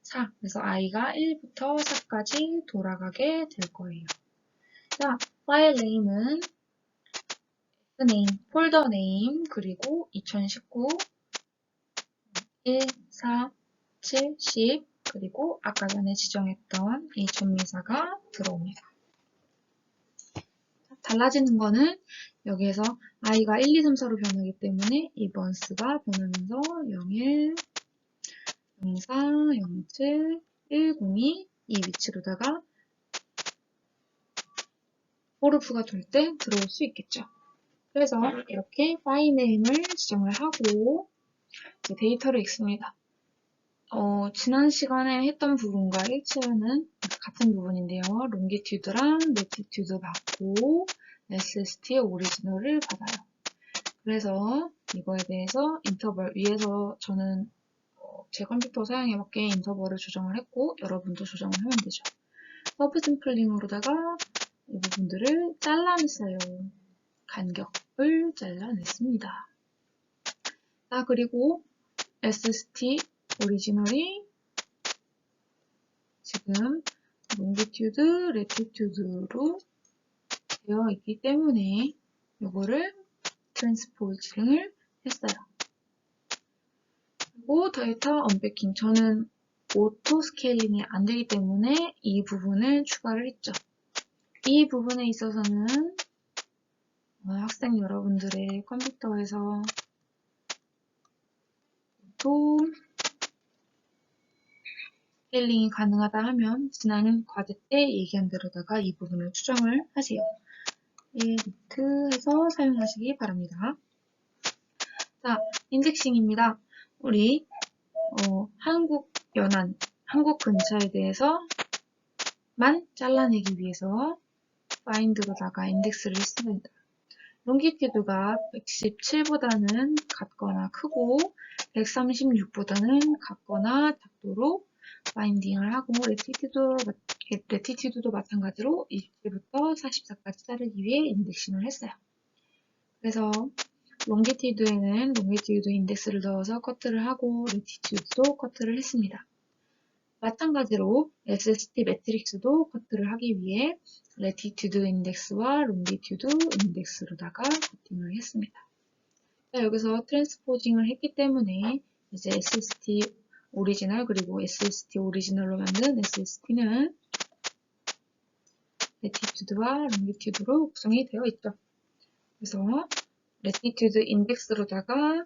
4. 그래서 i가 1부터 4까지 돌아가게 될 거예요. 자, 파일 네임은 name, 폴더 네임, 그리고 2019, 1, 4, 7, 10, 그리고 아까 전에 지정했던 이 전미사가 들어옵니다. 달라지는 거는 여기에서 i가 1, 2, 3, 4로 변하기 때문에 이 months가 변하면서 01, 04, 07, 102 이 위치로다가 포르프가 돌 때 들어올 수 있겠죠. 그래서 이렇게 파일 네임을 지정을 하고 데이터를 읽습니다. 지난 시간에 했던 부분과 일치하는 같은 부분인데요. 롱기튜드랑 레티튜드 받고 SST 오리지널을 받아요. 그래서 이거에 대해서 인터벌 위에서 저는 제 컴퓨터 사양에 맞게 인터벌을 조정을 했고 여러분도 조정을 하면 되죠. 서브 심플링으로다가 이 부분들을 잘라냈어요. 간격을 잘라냈습니다. 자, 그리고 SST 오리지널이 지금 롱기튜드, 레티튜드로 되어 있기 때문에 이거를 트랜스포징을 했어요. 그리고 데이터 언패킹. 저는 오토 스케일링이 안 되기 때문에 이 부분을 추가를 했죠. 이 부분에 있어서는 학생 여러분들의 컴퓨터에서 오토 스케일링이 가능하다 하면 지난 과제 때 얘기한 대로다가 이 부분을 추정을 하세요. 리트해서 사용하시기 바랍니다. 자, 인덱싱입니다. 우리 한국연안, 한국 근처에 대해서만 잘라내기 위해서 find로다가 인덱스를 했습니다. 롱기튜드가 117보다는 같거나 크고 136보다는 같거나 작도록 바인딩을 하고 레티튜드도 마찬가지로 27부터 44까지 자르기 위해 인덱싱을 했어요. 그래서 롱기튜드에는 롱기튜드 인덱스를 넣어서 커트를 하고 레티튜드도 커트를 했습니다. 마찬가지로 SST 매트릭스도 커트를 하기 위해 레티튜드 인덱스와 롱기튜드 인덱스로다가 커팅을 했습니다. 자, 여기서 트랜스포징을 했기 때문에 이제 SST 오리지널 그리고 SST 오리지널로 만든 SST는 레티튜드와 롱기튜드로 구성이 되어 있죠. 그래서 레티튜드 인덱스로다가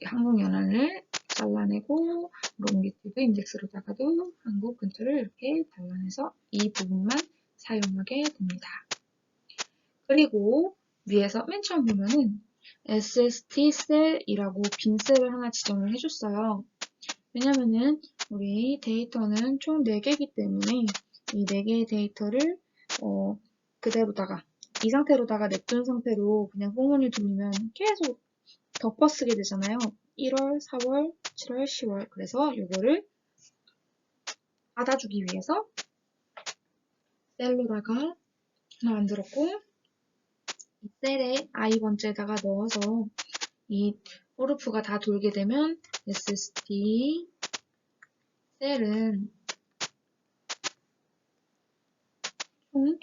한국연안을 잘라내고 롱기튜드 인덱스로다가도 한국 근처를 이렇게 잘라내서 이 부분만 사용하게 됩니다. 그리고 위에서 맨 처음 보면은 SST 셀이라고 빈 셀을 하나 지정을 해줬어요. 왜냐면은 우리 데이터는 총 4개이기 때문에 이 4개의 데이터를 그대로다가 이 상태로다가 냅둔 상태로 그냥 꽁무니 돌리면 계속 덮어쓰게 되잖아요. 1월, 4월, 7월, 10월. 그래서 이거를 받아주기 위해서 셀로다가 하나 만들었고 이 셀에 i번째에다가 넣어서 이 포르프가 다 돌게 되면 SST 셀은 총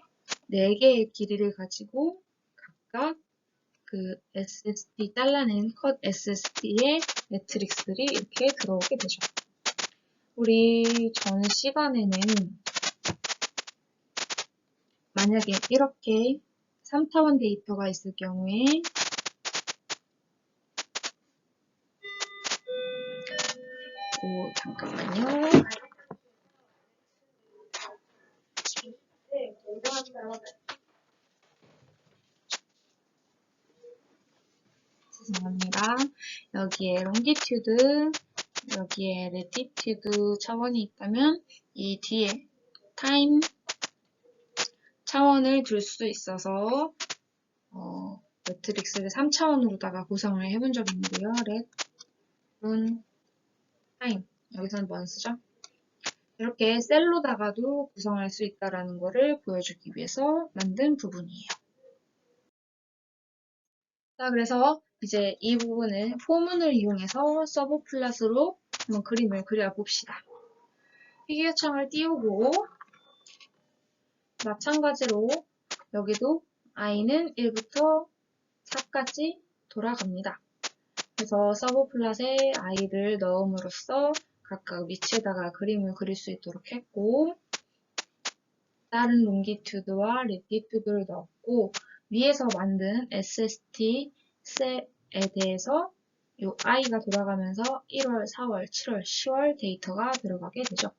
4개의 길이를 가지고 각각 그 SST 잘라낸 컷 SST의 매트릭스들이 이렇게 들어오게 되죠. 우리 전 시간에는 만약에 이렇게 3차원 데이터가 있을 경우에 잠깐만요. 죄송합니다. 여기에 롱기튜드, 여기에 레티튜드 차원이 있다면 이 뒤에 타임 차원을 둘 수 있어서 매트릭스를 3차원으로다가 구성을 해본 적이 있는데요. 렛, 룬, 타임 여기서는 months죠. 이렇게 셀로다가도 구성할 수 있다는 것을 보여주기 위해서 만든 부분이에요. 자, 그래서 이제 이 부분을 포문을 이용해서 서브 플랫으로 한번 그림을 그려봅시다. 피규어창을 띄우고 마찬가지로 여기도 i는 1부터 4까지 돌아갑니다. 그래서 서브플롯에 i를 넣음으로써 각각 위치에다가 그림을 그릴 수 있도록 했고, 다른 롱기튜드와 레티튜드를 넣었고, 위에서 만든 SST 셋에 대해서 이 i가 돌아가면서 1월, 4월, 7월, 10월 데이터가 들어가게 되죠.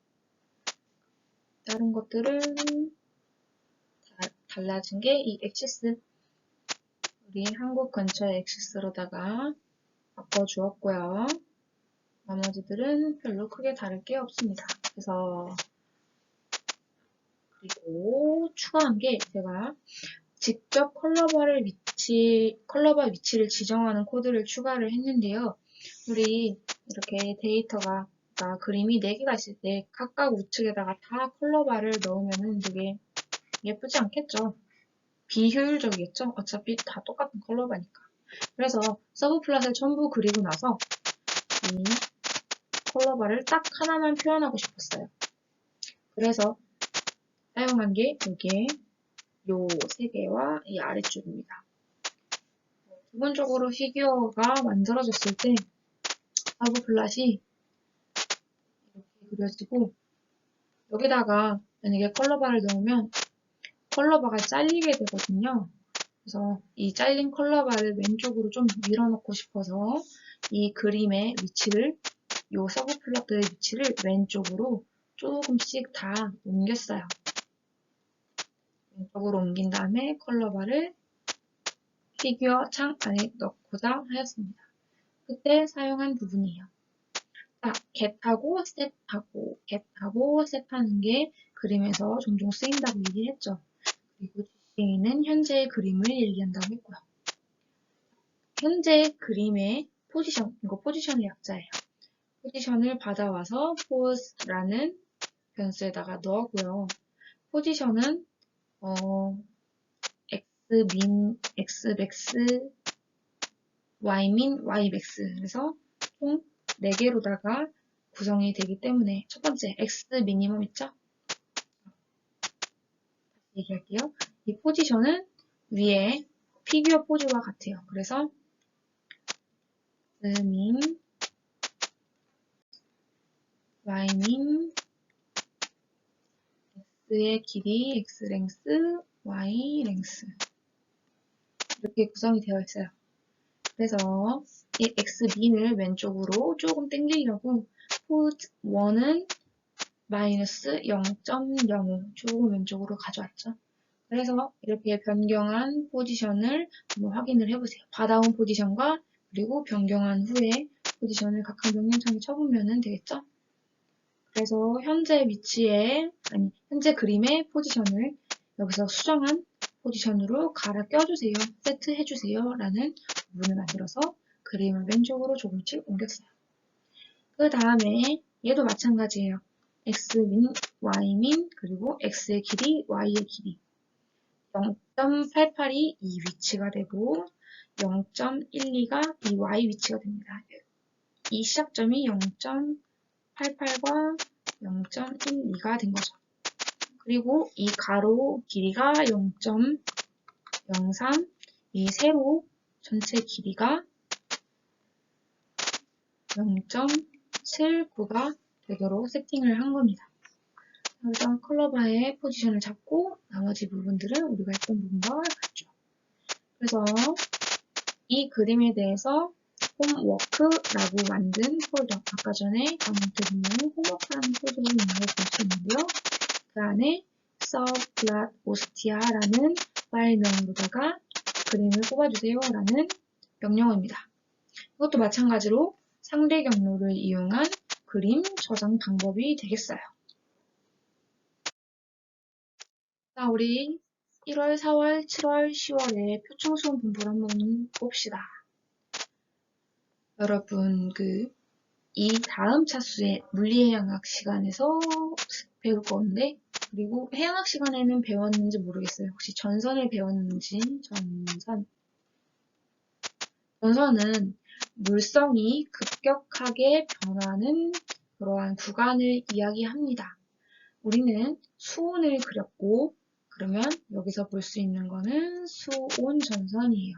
다른 것들은 달라진 게 이 엑시스, 우리 한국 근처의 엑시스로다가 바꿔주었고요. 나머지들은 별로 크게 다를 게 없습니다. 그래서 그리고 추가한 게 제가 직접 컬러바 위치를 지정하는 코드를 추가를 했는데요. 우리 이렇게 데이터가 그림이 4개가 있을 때 각각 우측에다가 다 컬러바를 넣으면 되게 예쁘지 않겠죠? 비효율적이겠죠? 어차피 다 똑같은 컬러바니까. 그래서 서브플롯을 전부 그리고 나서 이 컬러바를 딱 하나만 표현하고 싶었어요. 그래서 사용한 게 이게 요 3개와 이 아래쪽입니다. 기본적으로 피규어가 만들어졌을 때 서브플롯이 이렇게 그려지고 여기다가 만약에 컬러바를 넣으면 컬러바가 잘리게 되거든요. 그래서 이 잘린 컬러바를 왼쪽으로 좀 밀어넣고 싶어서 이 그림의 위치를, 요 서브플롯의 위치를 왼쪽으로 조금씩 다 옮겼어요. 왼쪽으로 옮긴 다음에 컬러바를 피규어 창 안에 넣고자 하였습니다. 그때 사용한 부분이에요. 자, get하고 get하고 set하는 게 그림에서 종종 쓰인다고 얘기했죠. 그리고 GCA는 현재의 그림을 얘기한다고 했고요. 현재 그림의 포지션, 이거 포지션의 약자예요. 포지션을 받아와서 pose라는 변수에다가 넣었고요. 포지션은 xmin, xmax, ymin, ymax 그래서 총 4개로다가 구성이 되기 때문에 첫 번째 x미니멈 있죠? 다시 얘기할게요. 이 포지션은 위에 피규어 포즈와 같아요. 그래서 xmin, ymin, x의 길이, x랭스, y랭스 이렇게 구성이 되어 있어요. 그래서 이 x민을 왼쪽으로 조금 당기려고 포즈 1은 마이너스 0.05 조금 왼쪽으로 가져왔죠. 그래서 이렇게 변경한 포지션을 한번 확인을 해보세요. 받아온 포지션과 그리고 변경한 후에 포지션을 각각 명령창에 쳐보면 되겠죠? 그래서 현재 현재 그림의 포지션을 여기서 수정한 포지션으로 갈아 껴주세요. 세트해주세요. 라는 부분을 만들어서 그림을 왼쪽으로 조금씩 옮겼어요. 그 다음에 얘도 마찬가지예요. xmin, ymin, 그리고 x의 길이, y의 길이. 0.88이 이 위치가 되고 0.12가 이 y 위치가 됩니다. 이 시작점이 0.88과 0.12가 된 거죠. 그리고 이 가로 길이가 0.03, 이 세로 전체 길이가 0.79가 되도록 세팅을 한 겁니다. 일단 컬러바의 포지션을 잡고 나머지 부분들은 우리가 했던 부분과 같죠. 그래서 이 그림에 대해서 홈워크라고 만든 폴더, 아까 전에 강의때 보면 홈워크라는 폴더를 있는 걸 볼 수 있는데요. 그 안에 subplot.ostia 라는 파일명으로다가 그림을 뽑아주세요 라는 명령어입니다. 이것도 마찬가지로 상대 경로를 이용한 그림 저장 방법이 되겠어요. 자, 우리 1월, 4월, 7월, 10월에 표충수험 분포를 한번 봅시다. 여러분, 이 다음 차수의 물리해양학 시간에서 배울 건데, 그리고 해양학 시간에는 배웠는지 모르겠어요. 혹시 전선을 배웠는지, 전선은 물성이 급격하게 변하는 그러한 구간을 이야기합니다. 우리는 수온을 그렸고, 그러면 여기서 볼 수 있는 거는 수온 전선이에요.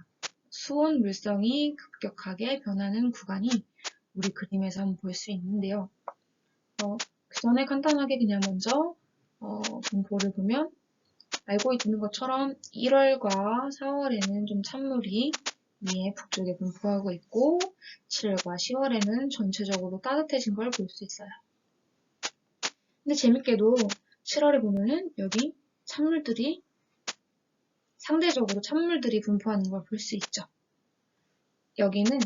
수온 물성이 급격하게 변하는 구간이 우리 그림에서 한번 볼 수 있는데요. 그 전에 간단하게 그냥 먼저 분포를 보면 알고 있는 것처럼 1월과 4월에는 좀 찬물이 위에 북쪽에 분포하고 있고 7월과 10월에는 전체적으로 따뜻해진 걸 볼 수 있어요. 근데 재밌게도 7월에 보면은 여기 찬물들이 상대적으로 찬물들이 분포하는 걸 볼 수 있죠. 여기는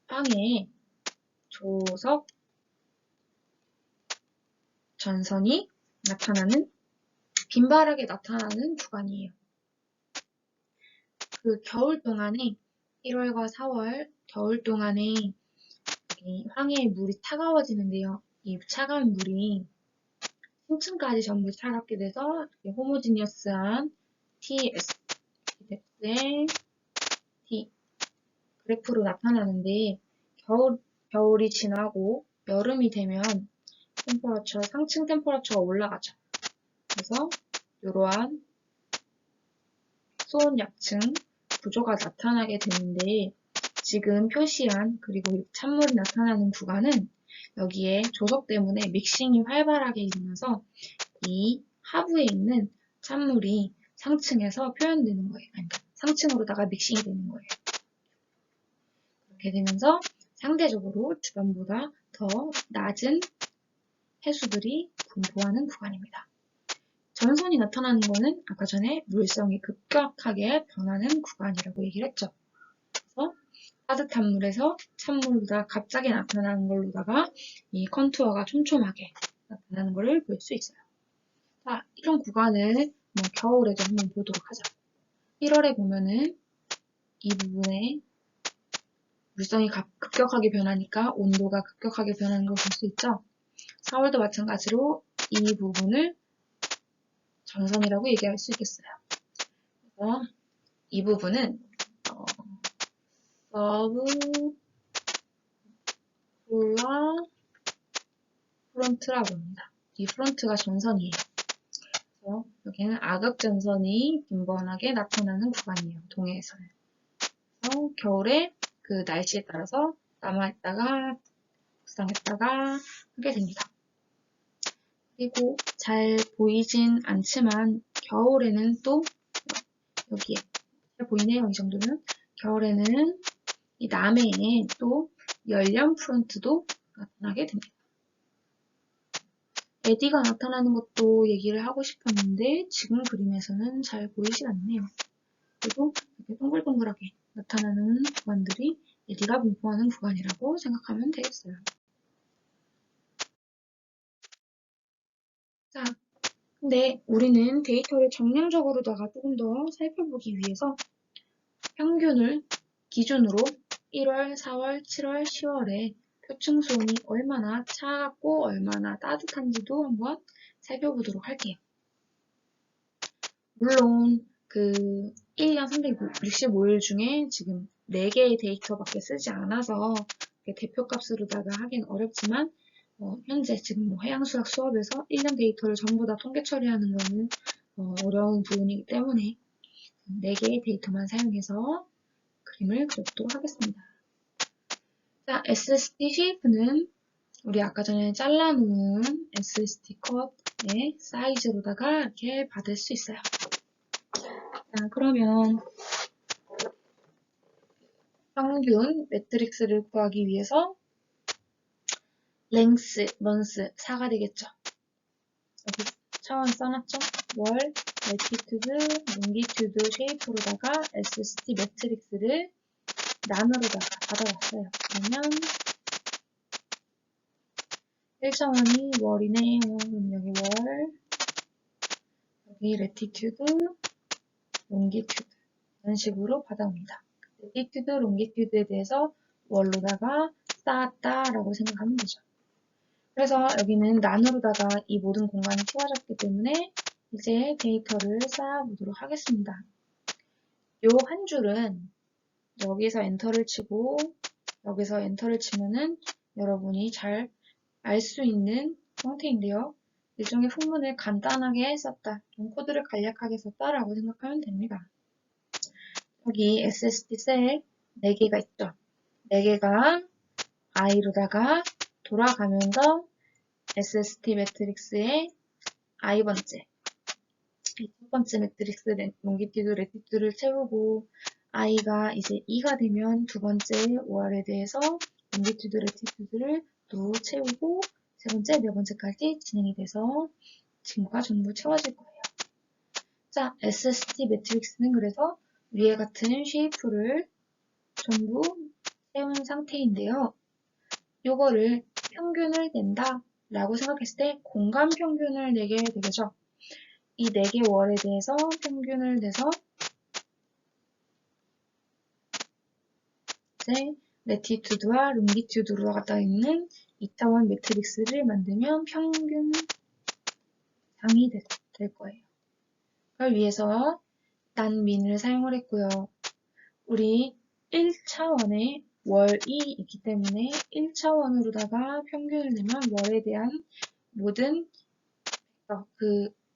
빵에 조석 전선이 나타나는 빈바랗게 나타나는 구간이에요. 그 겨울 동안에 1월과 4월 겨울 동안에 이 황해의 물이 차가워지는데요. 이 차가운 물이 층층까지 전부 차갑게 돼서 호모지니어스한 TS의 T 그래프로 나타나는데 겨울이 지나고 여름이 되면 상층 템퍼러처가 올라가죠. 그래서 이러한 수온 약층 구조가 나타나게 되는데 지금 표시한 그리고 찬물이 나타나는 구간은 여기에 조석 때문에 믹싱이 활발하게 일어나서 이 하부에 있는 찬물이 상층에서 표현되는 거예요. 그러니까 상층으로다가 믹싱이 되는 거예요. 그렇게 되면서 상대적으로 주변보다 더 낮은 해수들이 분포하는 구간입니다. 전선이 나타나는 거는 아까 전에 물성이 급격하게 변하는 구간이라고 얘기를 했죠. 그래서 따뜻한 물에서 찬물보다 갑자기 나타나는 걸로다가 이 컨투어가 촘촘하게 나타나는 것을 볼 수 있어요. 자, 이런 구간을 겨울에도 한번 보도록 하죠. 1월에 보면은 이 부분에 물성이 급격하게 변하니까 온도가 급격하게 변하는 걸 볼 수 있죠. 4월도 마찬가지로 이 부분을 전선이라고 얘기할 수 있겠어요. 그래서 이 부분은 서브 폴라 프론트라고 합니다. 이 프론트가 전선이에요. 그래서 여기는 악역 전선이 빈번하게 나타나는 구간이에요. 동해에서는. 그래서 겨울에 그 날씨에 따라서 남아있다가 북상했다가 하게 됩니다. 그리고 잘 보이진 않지만 겨울에는 또 여기에 잘 보이네요. 이 정도면 겨울에는 이 남해에 또 열렴 프론트도 나타나게 됩니다. 에디가 나타나는 것도 얘기를 하고 싶었는데 지금 그림에서는 잘 보이지 않네요. 그리고 이렇게 동글동글하게 나타나는 구간들이 에디가 분포하는 구간이라고 생각하면 되겠어요. 자, 근데 우리는 데이터를 정량적으로다가 조금 더 살펴보기 위해서 평균을 기준으로 1월, 4월, 7월, 10월에 표층 수온이 얼마나 차갑고 얼마나 따뜻한지도 한번 살펴보도록 할게요. 물론 그 1년 365일 중에 지금 4개의 데이터밖에 쓰지 않아서 대표값으로다가 하긴 어렵지만 현재 지금 해양수학 수업에서 1년 데이터를 전부 다 통계 처리하는 것은 어려운 부분이기 때문에 4개의 데이터만 사용해서 그림을 그려보도록 하겠습니다. 자, SST 쉐이프는 우리 아까 전에 잘라놓은 SST 컷의 사이즈로다가 이렇게 받을 수 있어요. 자, 그러면 평균 매트릭스를 구하기 위해서 랭스, 먼스, 4가 되겠죠. 여기 차원 써놨죠? 월, 레티튜드, 롱기튜드 쉐이프로다가 SST 매트릭스를 나누로다가 받아왔어요. 그러면 1차원이 월이네요. 그럼 여기 월, 여기 레티튜드, 롱기튜드 이런 식으로 받아옵니다. 레티튜드, 롱기튜드에 대해서 월로다가 쌓았다라고 생각하면 되죠. 그래서 여기는 난으로다가 이 모든 공간이 채워졌기 때문에 이제 데이터를 쌓아보도록 하겠습니다. 요 한 줄은 여기서 엔터를 치고 여기서 엔터를 치면은 여러분이 잘 알 수 있는 형태인데요. 일종의 풍문을 간단하게 썼다, 좀 코드를 간략하게 썼다라고 생각하면 됩니다. 여기 SSD 셀 4개가 있죠. 4개가 I로다가 돌아가면서 SSD 매트릭스의 I번째, 첫 번째 매트릭스 롱기튜드, 레티튜드를 채우고 I가 이제 2가 되면 두 번째 월에 대해서 롱기튜드, 레티튜드를 또 채우고 세 번째, 네 번째까지 진행이 돼서 친구가 전부 채워질 거예요. 자, SSD 매트릭스는 그래서 위에 같은 쉐이프를 전부 채운 상태인데요. 요거를 평균을 낸다 라고 생각했을 때 공간 평균을 내게 되겠죠. 이 4개 월에 대해서 평균을 내서 이제 레티튜드와 롱기튜드로 갖다 있는 2차원 매트릭스를 만들면 평균 장이 될 거예요. 그걸 위해서 난민을 사용을 했고요. 우리 1차원에 월이 있기 때문에 1차원으로다가 평균을 내면 월에 대한 모든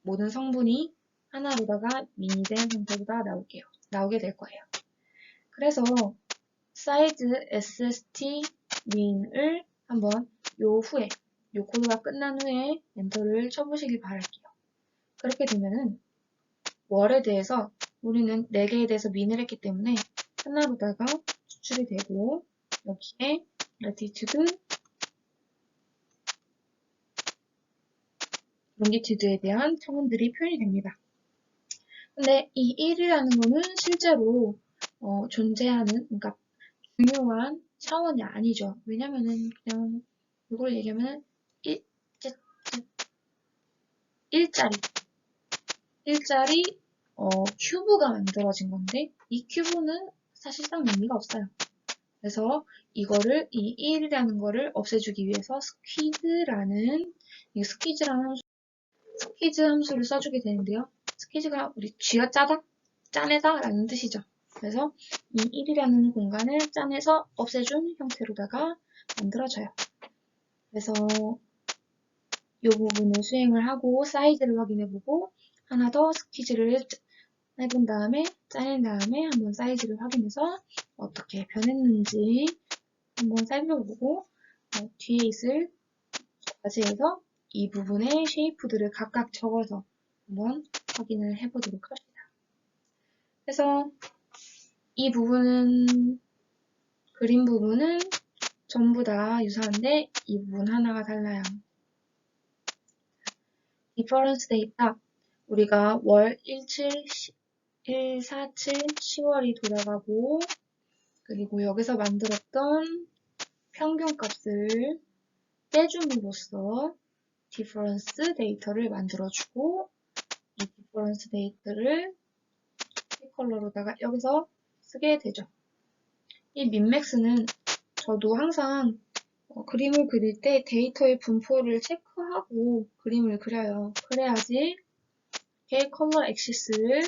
모든 성분이 하나로다가 미니된 형태로 다 나오게 될 거예요. 그래서 사이즈 SST 민을 한번 요 코드가 끝난 후에 엔터를 쳐보시길 바랄게요. 그렇게 되면은 월에 대해서 우리는 4개에 대해서 민을 했기 때문에 하나로다가 추출이 되고 여기에 레티튜드, 롱기튜드에 대한 성분들이 표현이 됩니다. 근데 이 1이라는 거는 실제로 존재하는, 그러니까 중요한 차원이 아니죠. 왜냐면은 그냥 이걸 얘기하면은 1짜리 큐브가 만들어진 건데 이 큐브는 사실상 의미가 없어요. 그래서 이거를 이 1이라는 거를 없애주기 위해서 스퀴즈라는 스퀴즈 함수를 써주게 되는데요. 스퀴즈가 우리 쥐어 짜다, 짜내다 라는 뜻이죠. 그래서 이 1이라는 공간을 짜내서 없애준 형태로다가 만들어져요. 그래서 이 부분을 수행을 하고 사이즈를 확인해보고 하나 더 스퀴즈를 해본 다음에 짜낸 다음에 한번 사이즈를 확인해서 어떻게 변했는지 한번 살펴보고 뒤에 있을 과제에서 이 부분의 쉐이프들을 각각 적어서 한번 확인을 해보도록 합시다. 그래서 이 부분은 그림 부분은 전부 다 유사한데 이 부분 하나가 달라요. 디퍼런스 데이터, 우리가 월 147, 10월이 돌아가고 그리고 여기서 만들었던 평균값을 떼줌으로써 디퍼런스 데이터를 만들어주고 이 디퍼런스 데이터를 컬러로다가 여기서 쓰게 되죠. 이 민맥스는 저도 항상 그림을 그릴 때 데이터의 분포를 체크하고 그림을 그려요. 그래야지 이렇게 컬러 액시스를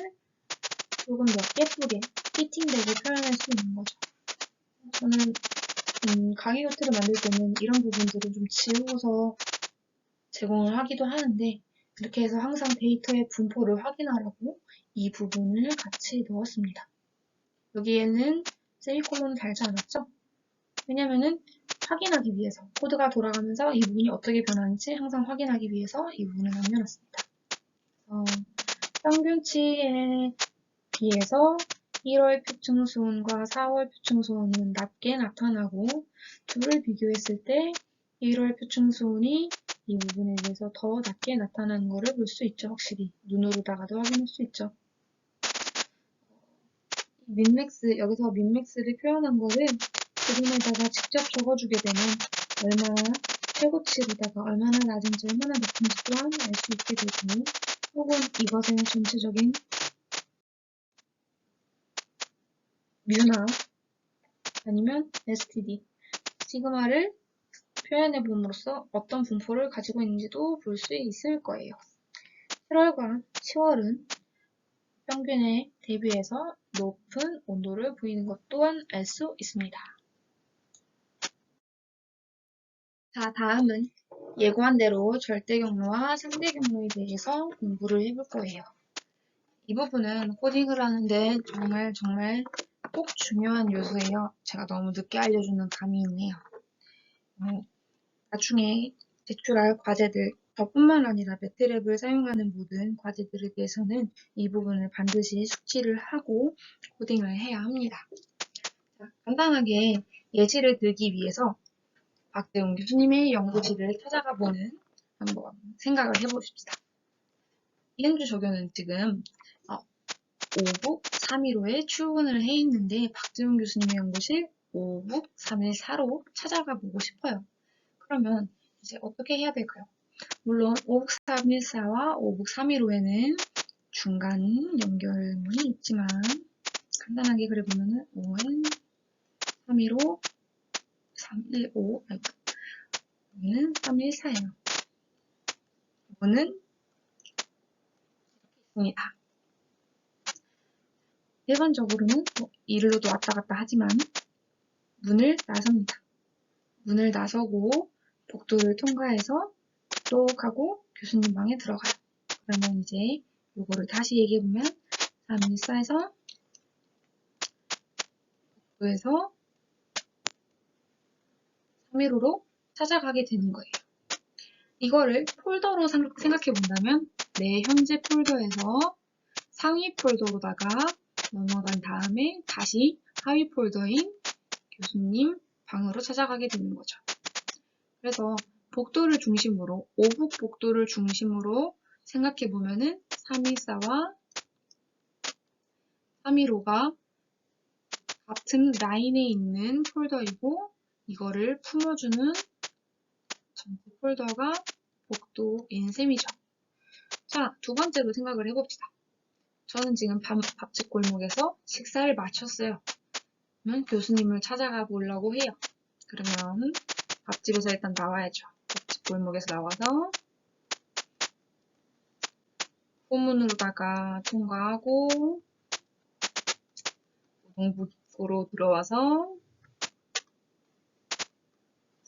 조금 더 예쁘게 피팅되게 표현할 수 있는 거죠. 저는 강의 노트를 만들 때는 이런 부분들을 좀 지우고서 제공을 하기도 하는데 이렇게 해서 항상 데이터의 분포를 확인하라고 이 부분을 같이 넣었습니다. 여기에는 세미콜론을 달지 않았죠? 왜냐면은 확인하기 위해서 코드가 돌아가면서 이 부분이 어떻게 변하는지 항상 확인하기 위해서 이 부분을 남겨놨습니다. 평균치에 비해서 1월 표층수온과 4월 표층수온은 낮게 나타나고 둘을 비교했을 때 1월 표층수온이 이 부분에 비해서 더 낮게 나타나는 것을 볼 수 있죠. 확실히 눈으로다가도 확인할 수 있죠. 민맥스, 여기서 민맥스를 표현한 거를 그림에다가 직접 적어주게 되면 얼마나 최고치로다가 얼마나 낮은지 얼마나 높은지 또한 알 수 있게 되고 혹은 이것의 전체적인 뮤나 아니면 STD, 시그마를 표현해 봄으로써 어떤 분포를 가지고 있는지도 볼 수 있을 거예요. 7월과 10월은 평균에 대비해서 높은 온도를 보이는 것 또한 알 수 있습니다. 자, 다음은 예고한 대로 절대 경로와 상대 경로에 대해서 공부를 해볼 거예요. 이 부분은 코딩을 하는데 정말 꼭 중요한 요소예요. 제가 너무 늦게 알려주는 감이 있네요. 나중에 제출할 과제들, 저뿐만 아니라 매트랩을 사용하는 모든 과제들에 대해서는 이 부분을 반드시 숙지를 하고 코딩을 해야 합니다. 자, 간단하게 예시를 들기 위해서 박대웅 교수님의 연구지를 찾아가 보는 한번 생각을 해보십시다. 이행주 적용은 지금 5북 315에 출근을 해 있는데 박대웅 교수님의 연구실 5북 314로 찾아가 보고 싶어요. 그러면 이제 어떻게 해야 될까요? 물론 5북 314와 5북 315에는 중간 연결문이 있지만 간단하게 그려보면은 5는 315, 315, 여기는 314예요. 이거는 있습니다. 일반적으로는 이리로도 왔다 갔다 하지만 문을 나섭니다. 문을 나서고 복도를 통과해서 똑똑하고 교수님 방에 들어가요. 그러면 이제 요거를 다시 얘기해보면 314에서 복도에서 315로 찾아가게 되는 거예요. 이거를 폴더로 생각해 본다면 내 현재 폴더에서 상위 폴더로다가 넘어간 다음에 다시 하위 폴더인 교수님 방으로 찾아가게 되는 거죠. 그래서 복도를 중심으로, 오북 복도를 중심으로 생각해 보면은 314와 315가 같은 라인에 있는 폴더이고 이거를 품어주는 전체 폴더가 복도인 셈이죠. 자, 두 번째로 생각을 해봅시다. 저는 지금 밥집 골목에서 식사를 마쳤어요. 그러면 교수님을 찾아가 보려고 해요. 그러면 밥집에서 일단 나와야죠. 밥집 골목에서 나와서 후문으로다가 통과하고 동북으로 들어와서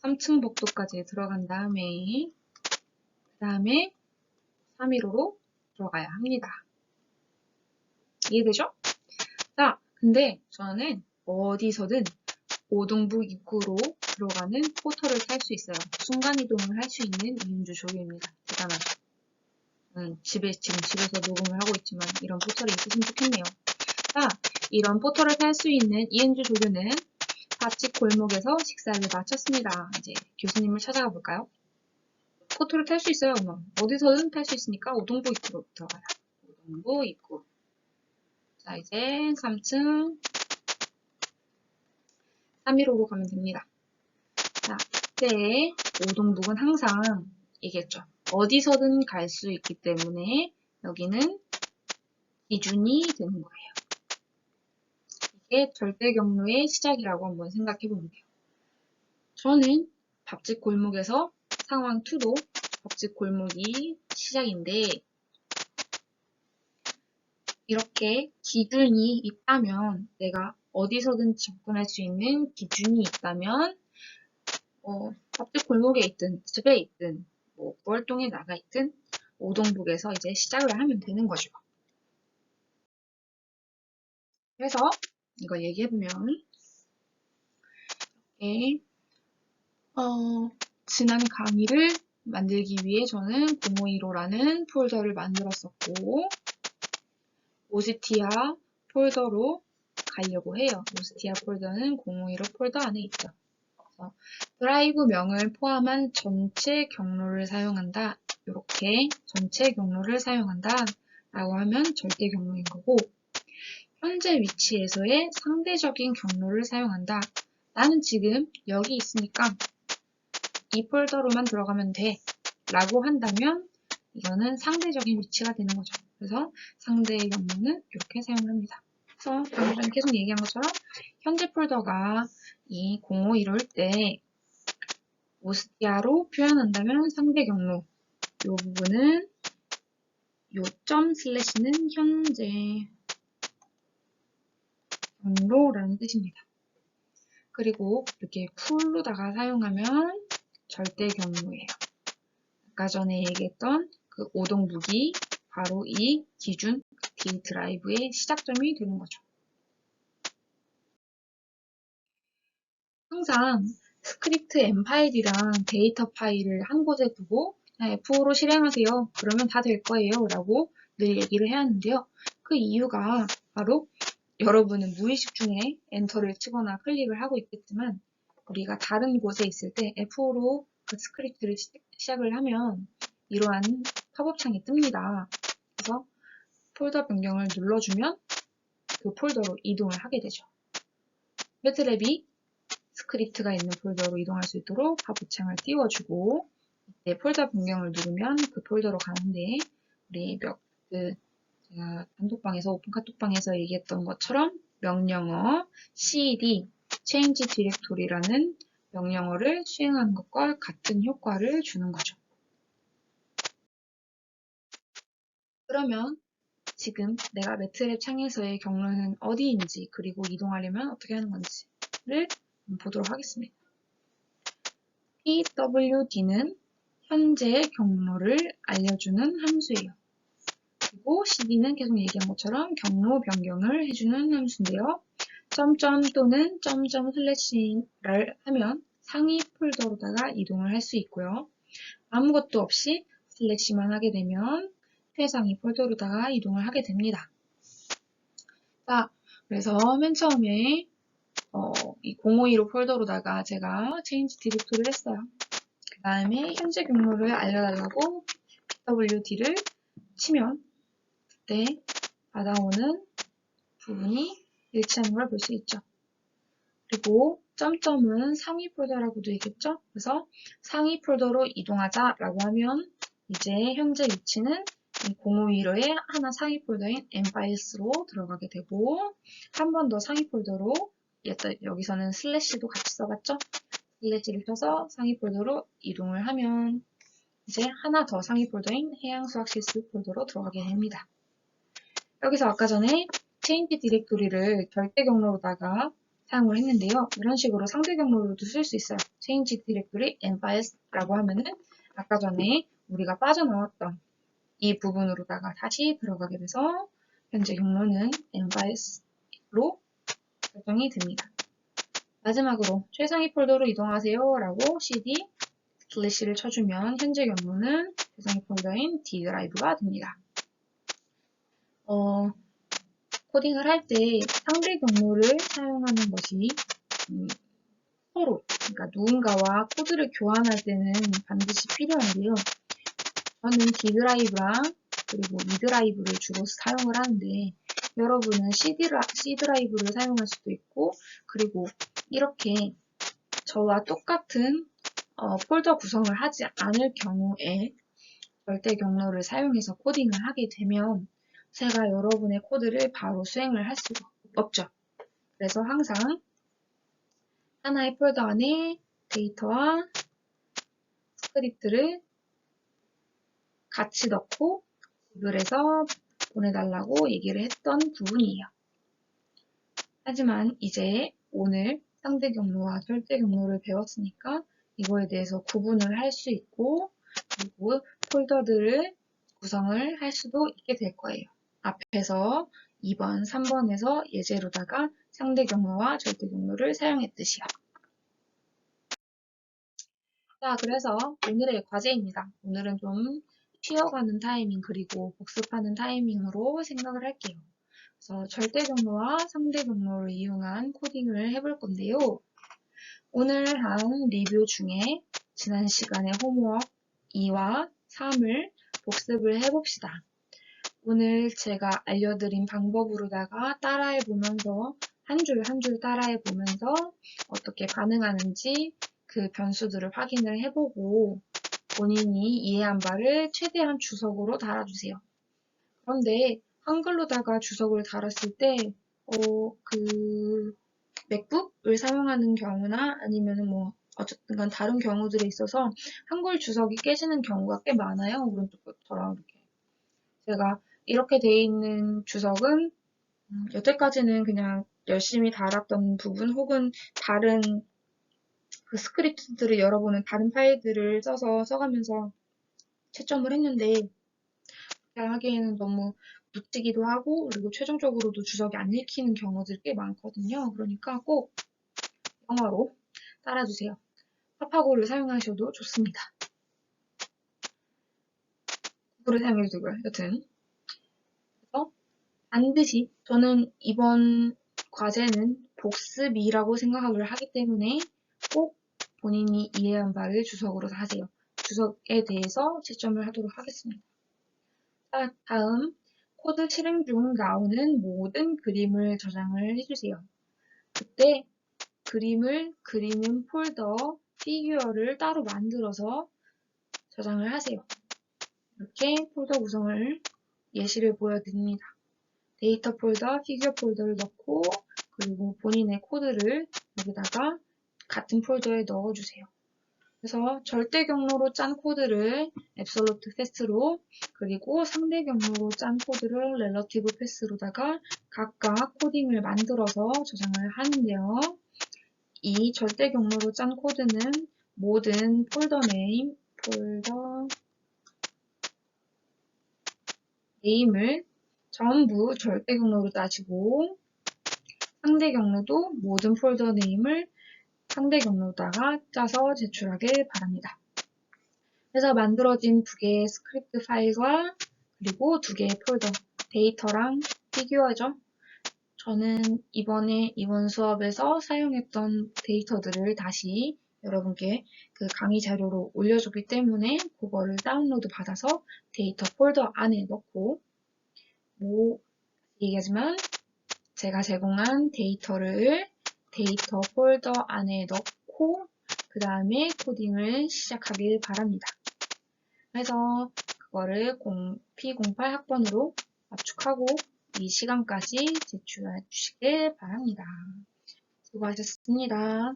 3층 복도까지 들어간 다음에 그 다음에 315로 들어가야 합니다. 이해되죠? 자, 근데 저는 어디서든 오동북 입구로 들어가는 포터를 탈 수 있어요. 순간이동을 할 수 있는 이은주 조교입니다. 대단하죠? 지금 집에서 녹음을 하고 있지만 이런 포털이 있으면 좋겠네요. 자, 이런 포털을 탈 수 있는 이은주 조교는 밥집 골목에서 식사를 마쳤습니다. 이제 교수님을 찾아가 볼까요? 포털을 탈 수 있어요. 어디서든 탈 수 있으니까 오동북 입구로 들어가요. 오동북 입구. 자, 이제 3층 315로 가면 됩니다. 자, 이때 오동북은 항상 얘기했죠. 어디서든 갈 수 있기 때문에 여기는 기준이 되는 거예요. 이게 절대 경로의 시작이라고 한번 생각해 보면 돼요. 저는 밥집 골목에서 상황 2도 밥집 골목이 시작인데 이렇게 기준이 있다면 내가 어디서든 접근할 수 있는 기준이 있다면 밥집 골목에 있든 집에 있든 구월동에 나가 있든 오동북에서 이제 시작을 하면 되는 거죠. 그래서 이거 얘기해보면 이렇게 지난 강의를 만들기 위해 저는 051호라는 폴더를 만들었었고 오스티아 폴더로 가려고 해요. 오스티아 폴더는 051호 폴더 안에 있죠. 그래서 드라이브명을 포함한 전체 경로를 사용한다. 이렇게 전체 경로를 사용한다 라고 하면 절대 경로인 거고 현재 위치에서의 상대적인 경로를 사용한다. 나는 지금 여기 있으니까 이 폴더로만 들어가면 돼 라고 한다면 이거는 상대적인 위치가 되는 거죠. 그래서 상대의 경로는 이렇게 사용합니다. 그래서 방금 전에 계속 얘기한 것처럼 현재 폴더가 이 051일 때 오스티아로 표현한다면 상대 경로 이 부분은 요 점 슬래시는 현재 경로라는 뜻입니다. 그리고 이렇게 풀로다가 사용하면 절대 경로예요. 아까 전에 얘기했던 그 오동무기, 바로 이 기준 D 드라이브의 시작점이 되는 거죠. 항상 스크립트 M 파일이랑 데이터 파일을 한 곳에 두고 그냥 F5로 실행하세요. 그러면 다 될 거예요. 라고 늘 얘기를 해야 하는데요. 그 이유가 바로 여러분은 무의식 중에 엔터를 치거나 클릭을 하고 있겠지만 우리가 다른 곳에 있을 때 F5로 그 스크립트를 시작을 하면 이러한 팝업 창이 뜹니다. 그래서 폴더 변경을 눌러주면 그 폴더로 이동을 하게 되죠. 매트랩이 스크립트가 있는 폴더로 이동할 수 있도록 팝업 창을 띄워주고 이때 폴더 변경을 누르면 그 폴더로 가는데 우리 제가 단톡방에서 오픈 카톡방에서 얘기했던 것처럼 명령어 cd change directory라는 명령어를 수행하는 것과 같은 효과를 주는 거죠. 그러면 지금 내가 매트랩 창에서의 경로는 어디인지 그리고 이동하려면 어떻게 하는 건지를 보도록 하겠습니다. pwd는 현재 경로를 알려주는 함수예요. 그리고 cd는 계속 얘기한 것처럼 경로 변경을 해주는 함수인데요. 점점 또는 점점 슬래시를 하면 상위 폴더로다가 이동을 할 수 있고요. 아무것도 없이 슬래시만 하게 되면 최상위 폴더로다가 이동을 하게 됩니다. 자, 그래서 맨 처음에 이 052로 폴더로다가 제가 change 디렉토리를 했어요. 그 다음에 현재 경로를 알려달라고 pwd를 치면 그때 받아오는 부분이 일치하는 걸 볼 수 있죠. 그리고 점점은 상위 폴더라고도 얘기했죠. 그래서 상위 폴더로 이동하자라고 하면 이제 현재 위치는 051호의 하나 상위 폴더인 mfiles로 들어가게 되고 한 번 더 상위 폴더로 여기서는 슬래시도 같이 써봤죠. 슬래시를 쳐서 상위 폴더로 이동을 하면 이제 하나 더 상위 폴더인 해양수학 실습 폴더로 들어가게 됩니다. 여기서 아까 전에 change 디렉토리를 절대 경로로다가 사용을 했는데요. 이런 식으로 상대 경로로도 쓸 수 있어요. change 디렉토리 mfiles라고 하면은 아까 전에 우리가 빠져나왔던 이 부분으로다가 다시 들어가게 돼서 현재 경로는 mfiles로 설정이 됩니다. 마지막으로 최상위 폴더로 이동하세요 라고 cd 슬래시를 쳐주면 현재 경로는 최상위 폴더인 D 드라이브가 됩니다. 코딩을 할 때 상대 경로를 사용하는 것이 서로, 그러니까 누군가와 코드를 교환할 때는 반드시 필요한데요. 저는 D 드라이브랑 그리고 E 드라이브를 주로 사용을 하는데 여러분은 C 드라이브를 사용할 수도 있고 그리고 이렇게 저와 똑같은 폴더 구성을 하지 않을 경우에 절대 경로를 사용해서 코딩을 하게 되면 제가 여러분의 코드를 바로 수행을 할 수가 없죠. 그래서 항상 하나의 폴더 안에 데이터와 스크립트를 같이 넣고 구글에서 보내달라고 얘기를 했던 부분이에요. 하지만 이제 오늘 상대 경로와 절대 경로를 배웠으니까 이거에 대해서 구분을 할 수 있고 그리고 폴더들을 구성을 할 수도 있게 될 거예요. 앞에서 2번, 3번에서 예제로다가 상대 경로와 절대 경로를 사용했듯이요. 자, 그래서 오늘의 과제입니다. 오늘은 좀 쉬어가는 타이밍 그리고 복습하는 타이밍으로 생각을 할게요. 그래서 절대 경로와 상대 경로를 이용한 코딩을 해볼 건데요. 오늘 한 리뷰 중에 지난 시간에 홈워크 2와 3을 복습을 해봅시다. 오늘 제가 알려드린 방법으로다가 따라해보면서 한 줄 한 줄 따라해보면서 어떻게 반응하는지 그 변수들을 확인을 해보고 본인이 이해한 바를 최대한 주석으로 달아주세요. 그런데 한글로다가 주석을 달았을 때 맥북을 사용하는 경우나 아니면은 어쨌든 간 다른 경우들에 있어서 한글 주석이 깨지는 경우가 꽤 많아요. 오른쪽처럼 이렇게. 제가 이렇게 돼 있는 주석은 여태까지는 그냥 열심히 달았던 부분 혹은 다른 그 스크립트들을 여러분은 다른 파일들을 써가면서 채점을 했는데, 그렇게 하기에는 너무 묻지기도 하고, 그리고 최종적으로도 주석이 안 읽히는 경우들이 꽤 많거든요. 그러니까 꼭 영어로 따라주세요. 파파고를 사용하셔도 좋습니다. 구글을 사용해도 되고요. 여튼. 그래서 반드시 저는 이번 과제는 복습이라고 생각을 하기 때문에 꼭 본인이 이해한 바를 주석으로 하세요. 주석에 대해서 채점을 하도록 하겠습니다. 자, 다음 코드 실행 중 나오는 모든 그림을 저장을 해주세요. 그때 그림을 그리는 폴더, 피규어를 따로 만들어서 저장을 하세요. 이렇게 폴더 구성을 예시를 보여드립니다. 데이터 폴더, 피규어 폴더를 넣고 그리고 본인의 코드를 여기다가 같은 폴더에 넣어주세요. 그래서 절대 경로로 짠 코드를 앱솔루트 패스로 그리고 상대 경로로 짠 코드를 렐러티브 패스로다가 각각 코딩을 만들어서 저장을 하는데요. 이 절대 경로로 짠 코드는 모든 폴더 네임을 전부 절대 경로로 따지고 상대 경로도 모든 폴더 네임을 상대 경로로다가 짜서 제출하길 바랍니다. 그래서 만들어진 두 개의 스크립트 파일과 그리고 두 개의 폴더, 데이터랑 피규어죠. 저는 이번 수업에서 사용했던 데이터들을 다시 여러분께 그 강의 자료로 올려줬기 때문에 그거를 다운로드 받아서 데이터 폴더 안에 넣고 얘기하지만 제가 제공한 데이터를 데이터 폴더 안에 넣고 그 다음에 코딩을 시작하길 바랍니다. 그래서 그거를 P08 학번으로 압축하고 이 시간까지 제출해 주시길 바랍니다. 수고하셨습니다.